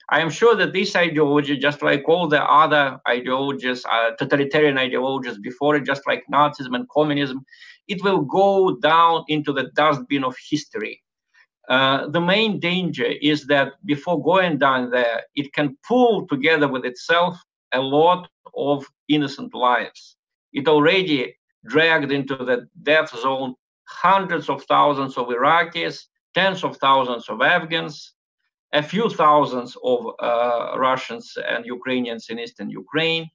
I am sure that this ideology, just like all the other ideologies, totalitarian ideologies before it, just like Nazism and communism, it will go down into the dustbin of history. The main danger is that before going down there, it can pull together with itself a lot of innocent lives. It already dragged into the death zone hundreds of thousands of Iraqis, tens of thousands of Afghans, a few thousands of Russians and Ukrainians in eastern Ukraine.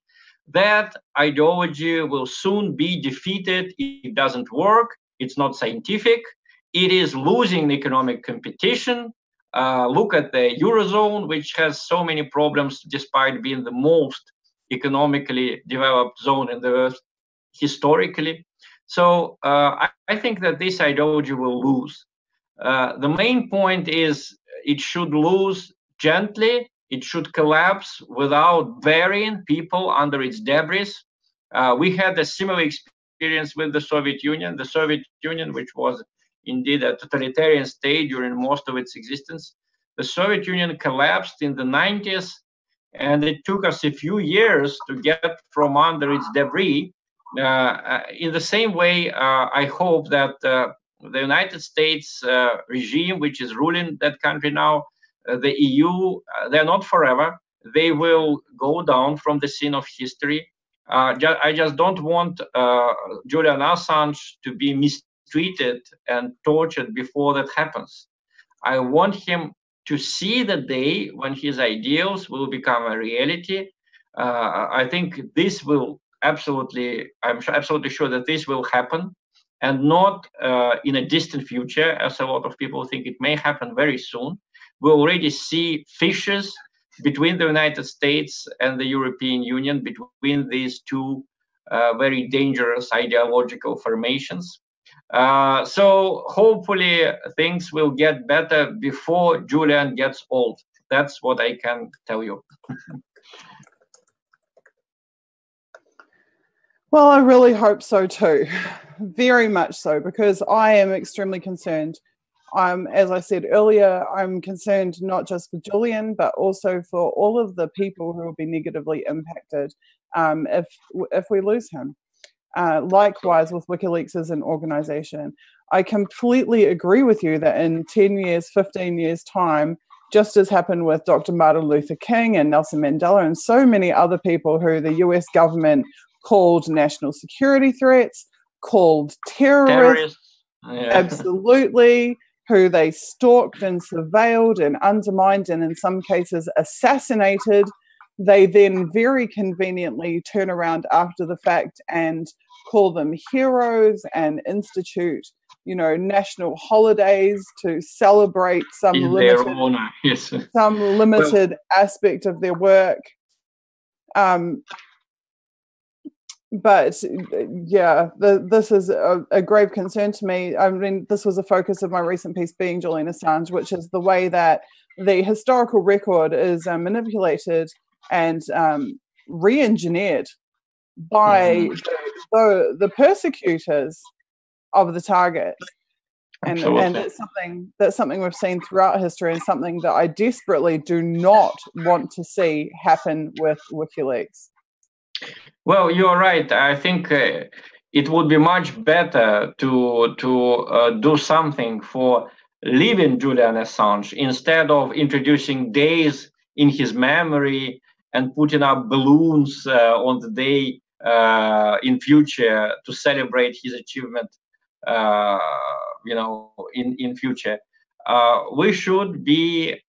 That ideology will soon be defeated. It doesn't work. It's not scientific. It is losing economic competition. Look at the Eurozone, which has so many problems despite being the most economically developed zone in the earth historically. So I think that this ideology will lose. The main point is it should lose gently. It should collapse without burying people under its debris. We had a similar experience with the Soviet Union. The Soviet Union, which was indeed a totalitarian state during most of its existence, the Soviet Union collapsed in the 90s, and it took us a few years to get from under its debris. In the same way, I hope that the United States regime, which is ruling that country now, the EU, they're not forever. They will go down from the scene of history. I just don't want Julian Assange to be mistreated and tortured before that happens. I want him to see the day when his ideals will become a reality. I think this will absolutely, I'm absolutely sure that this will happen, and not in a distant future, as a lot of people think. It may happen very soon. We already see fissures between the United States and the European Union, between these two very dangerous ideological formations. So hopefully things will get better before Julian gets old. That's what I can tell you. Well, I really hope so too, very much so, because I am extremely concerned. As I said earlier, I'm concerned not just for Julian, but also for all of the people who will be negatively impacted if we lose him. Likewise with WikiLeaks as an organization. I completely agree with you that in 10 years, 15 years time, just as happened with Dr. Martin Luther King and Nelson Mandela and so many other people who the US government called national security threats, called terrorists. Yeah. Absolutely, who they stalked and surveilled and undermined and in some cases assassinated. They then very conveniently turn around after the fact and call them heroes and institute, you know, national holidays to celebrate some limited aspect of their work. But yeah, this is a grave concern to me. I mean, this was a focus of my recent piece being Julian Assange, which is the way that the historical record is manipulated and re-engineered by the persecutors of the targets. And it's something we've seen throughout history, and something that I desperately do not want to see happen with WikiLeaks. Well, you're right. I think it would be much better to do something for leaving Julian Assange instead of introducing days in his memory and putting up balloons on the day in future to celebrate his achievement. You know, in future, we should be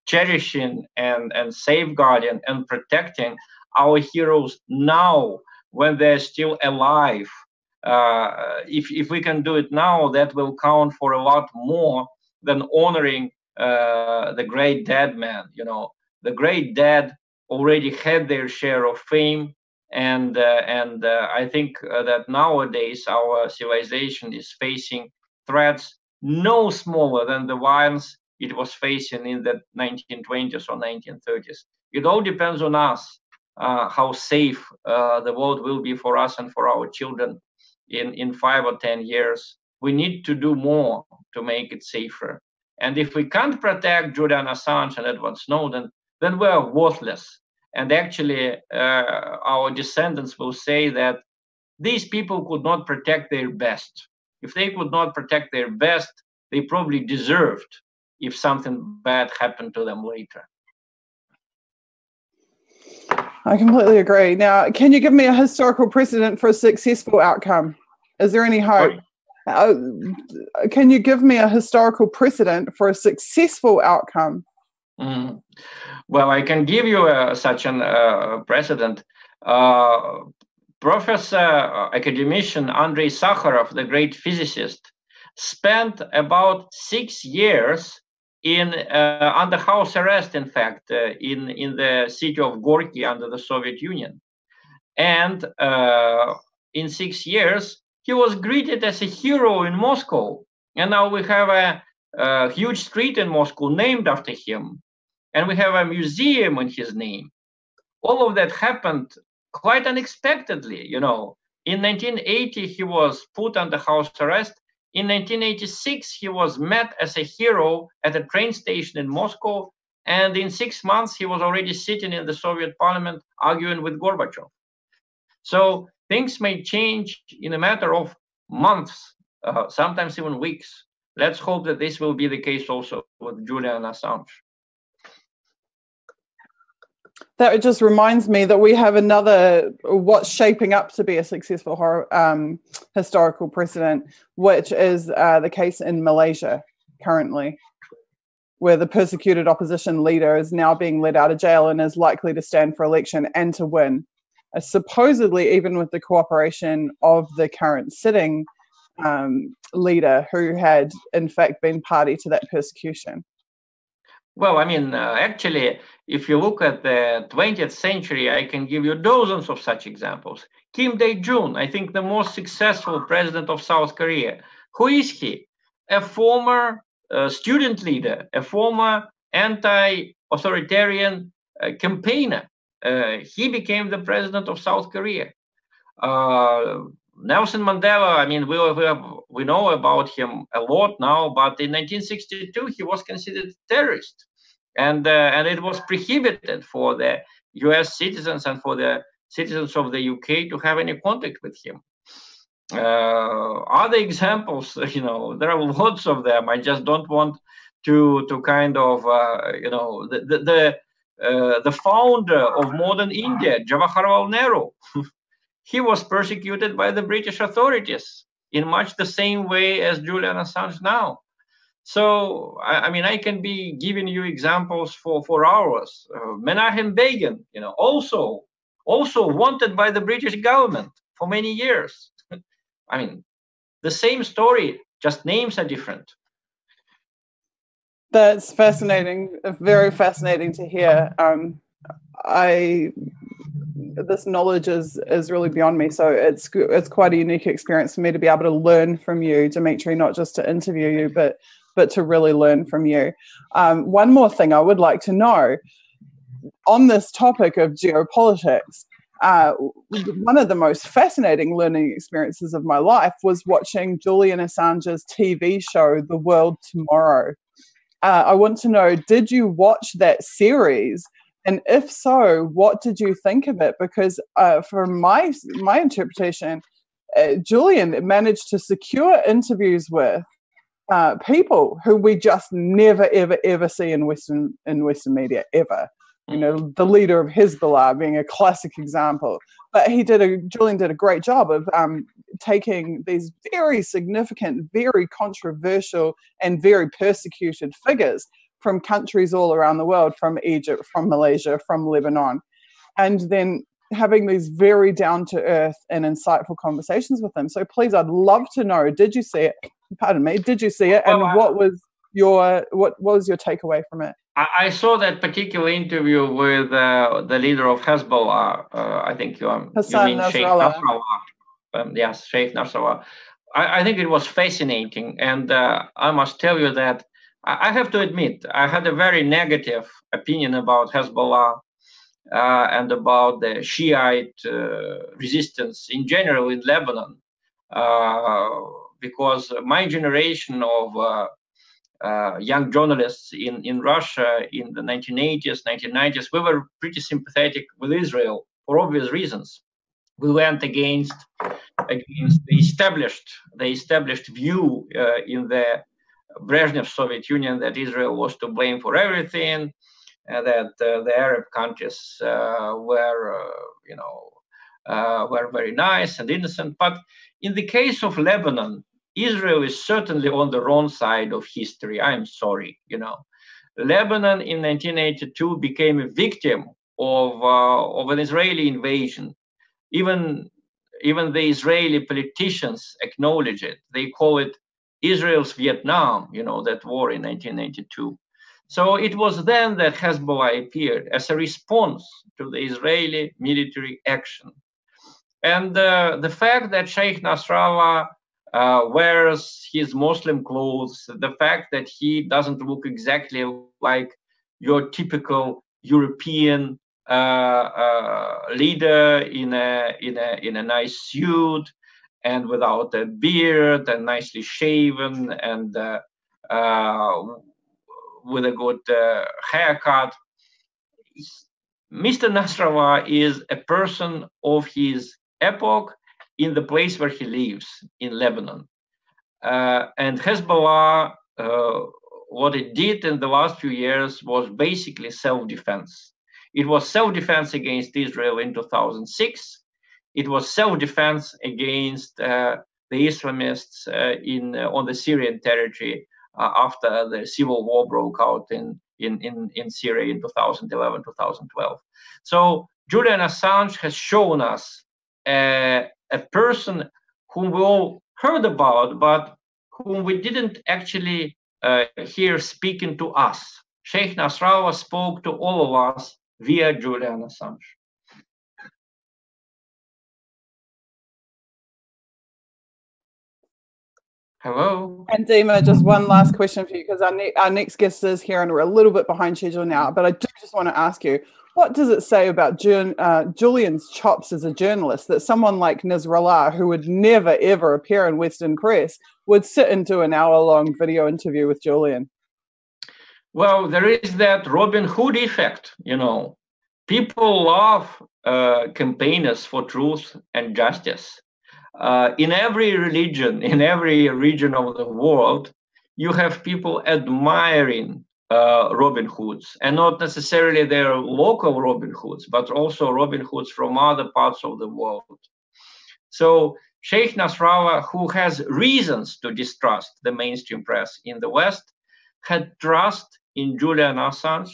cherishing and safeguarding and protecting our heroes now when they're still alive. If we can do it now, that will count for a lot more than honoring the great dead man. You know, the great dead already had their share of fame, and I think that nowadays our civilization is facing threats no smaller than the ones it was facing in the 1920s or 1930s. It all depends on us. How safe the world will be for us and for our children in 5 or 10 years. We need to do more to make it safer. And if we can't protect Julian Assange and Edward Snowden, then we're worthless. And actually, our descendants will say that these people could not protect their best. If they could not protect their best, they probably deserved if something bad happened to them later. I completely agree. Now, can you give me a historical precedent for a successful outcome? Is there any hope? Can you give me a historical precedent for a successful outcome? Well, I can give you such a precedent. Professor, academician Andrei Sakharov, the great physicist, spent about 6 years under house arrest, in fact, in the city of Gorky under the Soviet Union. And in 6 years, he was greeted as a hero in Moscow. And now we have a a huge street in Moscow named after him, and we have a museum in his name. All of that happened quite unexpectedly, you know. In 1980, he was put under house arrest. In 1986, he was met as a hero at a train station in Moscow. And in 6 months, he was already sitting in the Soviet parliament arguing with Gorbachev. So things may change in a matter of months, sometimes even weeks. Let's hope that this will be the case also with Julian Assange. That just reminds me that we have another, what's shaping up to be a successful historical precedent, which is the case in Malaysia currently, where the persecuted opposition leader is now being let out of jail and is likely to stand for election and to win, supposedly even with the cooperation of the current sitting leader, who had in fact been party to that persecution. Well, I mean, actually, if you look at the 20th century, I can give you dozens of such examples. Kim Dae-jung, I think the most successful president of South Korea. Who is he? A former student leader, a former anti-authoritarian campaigner. He became the president of South Korea. Nelson Mandela, I mean, we know about him a lot now, but in 1962, he was considered a terrorist. And it was prohibited for the US citizens and for the citizens of the UK to have any contact with him. Other examples, you know, there are lots of them. I just don't want to kind of, you know, the founder of modern India, Jawaharlal Nehru. He was persecuted by the British authorities in much the same way as Julian Assange now. So, I mean, I can be giving you examples for hours. Menachem Begin, you know, also wanted by the British government for many years. I mean, the same story, just names are different. That's fascinating, very fascinating to hear. This knowledge is really beyond me, so it's quite a unique experience for me to be able to learn from you, Dmitri, not just to interview you, but to really learn from you. One more thing I would like to know on this topic of geopolitics. One of the most fascinating learning experiences of my life was watching Julian Assange's TV show, The World Tomorrow. I want to know, did you watch that series? And if so, what did you think of it? Because from my interpretation, Julian managed to secure interviews with people who we just never, ever, ever see in Western media, ever. You know, the leader of Hezbollah being a classic example. But Julian did a great job of taking these very significant, very controversial, and very persecuted figures from countries all around the world, from Egypt, from Malaysia, from Lebanon, and then having these very down-to-earth and insightful conversations with them. So please, I'd love to know, did you see it? Pardon me, did you see it? And what was your takeaway from it? I saw that particular interview with the leader of Hezbollah. I think you mean Sheikh Nasrallah. Yes, Sheikh Nasrallah. I think it was fascinating, and I must tell you that I have to admit I had a very negative opinion about Hezbollah and about the Shiite resistance in general in Lebanon, because my generation of young journalists in Russia in the 1980s, 1990s, we were pretty sympathetic with Israel for obvious reasons. We went against the established view in the Brezhnev Soviet Union that Israel was to blame for everything, that the Arab countries were very nice and innocent. But in the case of Lebanon, Israel is certainly on the wrong side of history. I'm sorry, you know. Lebanon in 1982 became a victim of an Israeli invasion. Even the Israeli politicians acknowledge it. They call it Israel's Vietnam, you know, that war in 1992. So it was then that Hezbollah appeared as a response to the Israeli military action. And the fact that Sheikh Nasrallah wears his Muslim clothes, the fact that he doesn't look exactly like your typical European leader in a nice suit and without a beard and nicely shaven and with a good haircut. Mr. Nasrallah is a person of his epoch in the place where he lives, in Lebanon. And Hezbollah, what it did in the last few years was basically self-defense. It was self-defense against Israel in 2006. It was self-defense against the Islamists on the Syrian territory after the civil war broke out in Syria in 2011, 2012. So Julian Assange has shown us a person whom we all heard about, but whom we didn't actually hear speaking to us. Sheikh Nasrallah spoke to all of us via Julian Assange. Hello. And Dima, just one last question for you, because our next guest is here and we're a little bit behind schedule now, but I do just want to ask you, what does it say about Julian's chops as a journalist that someone like Nasrallah, who would never, ever appear in Western press, would sit and do an hour-long video interview with Julian? Well, there is that Robin Hood effect, you know. People love campaigners for truth and justice. In every religion, in every region of the world, you have people admiring Robin Hoods, and not necessarily their local Robin Hoods, but also Robin Hoods from other parts of the world. So Sheikh Nasrallah, who has reasons to distrust the mainstream press in the West, had trust in Julian Assange,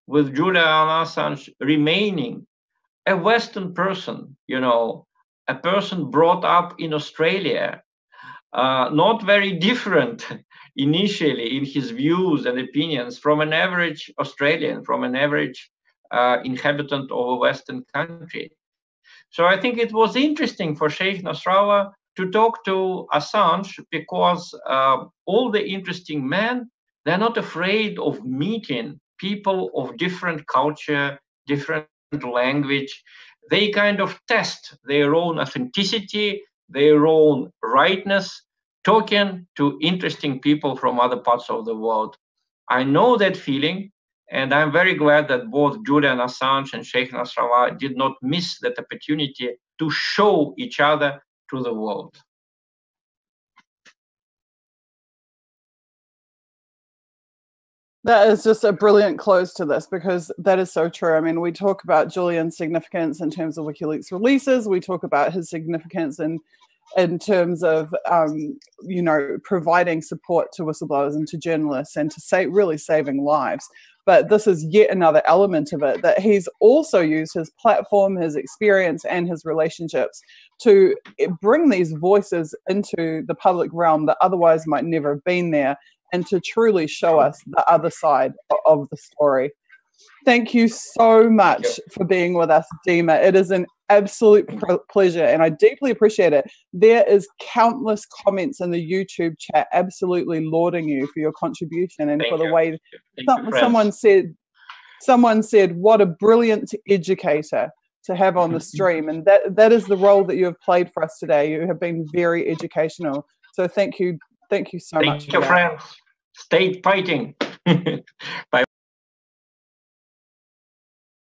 with Julian Assange remaining a Western person, you know, a person brought up in Australia, not very different initially in his views and opinions from an average Australian, from an average inhabitant of a Western country. So I think it was interesting for Sheikh Nasrallah to talk to Assange because all the interesting men, they're not afraid of meeting people of different culture, different language. They kind of test their own authenticity, their own rightness, talking to interesting people from other parts of the world. I know that feeling, and I'm very glad that both Julian Assange and Sheikh Nasrallah did not miss that opportunity to show each other to the world. That is just a brilliant close to this, because that is so true. I mean, we talk about Julian's significance in terms of WikiLeaks releases. We talk about his significance in terms of, you know, providing support to whistleblowers and to journalists and to really saving lives. But this is yet another element of it, that he's also used his platform, his experience, and his relationships to bring these voices into the public realm that otherwise might never have been there, and to truly show us the other side of the story. Thank you so much for being with us, Dima. It is an absolute pleasure, and I deeply appreciate it. There is countless comments in the YouTube chat absolutely lauding you for your contribution and for the way someone said, what a brilliant educator to have on the stream. And that is the role that you have played for us today. You have been very educational. So thank you so much. Thank you, friends. Stay fighting. Bye.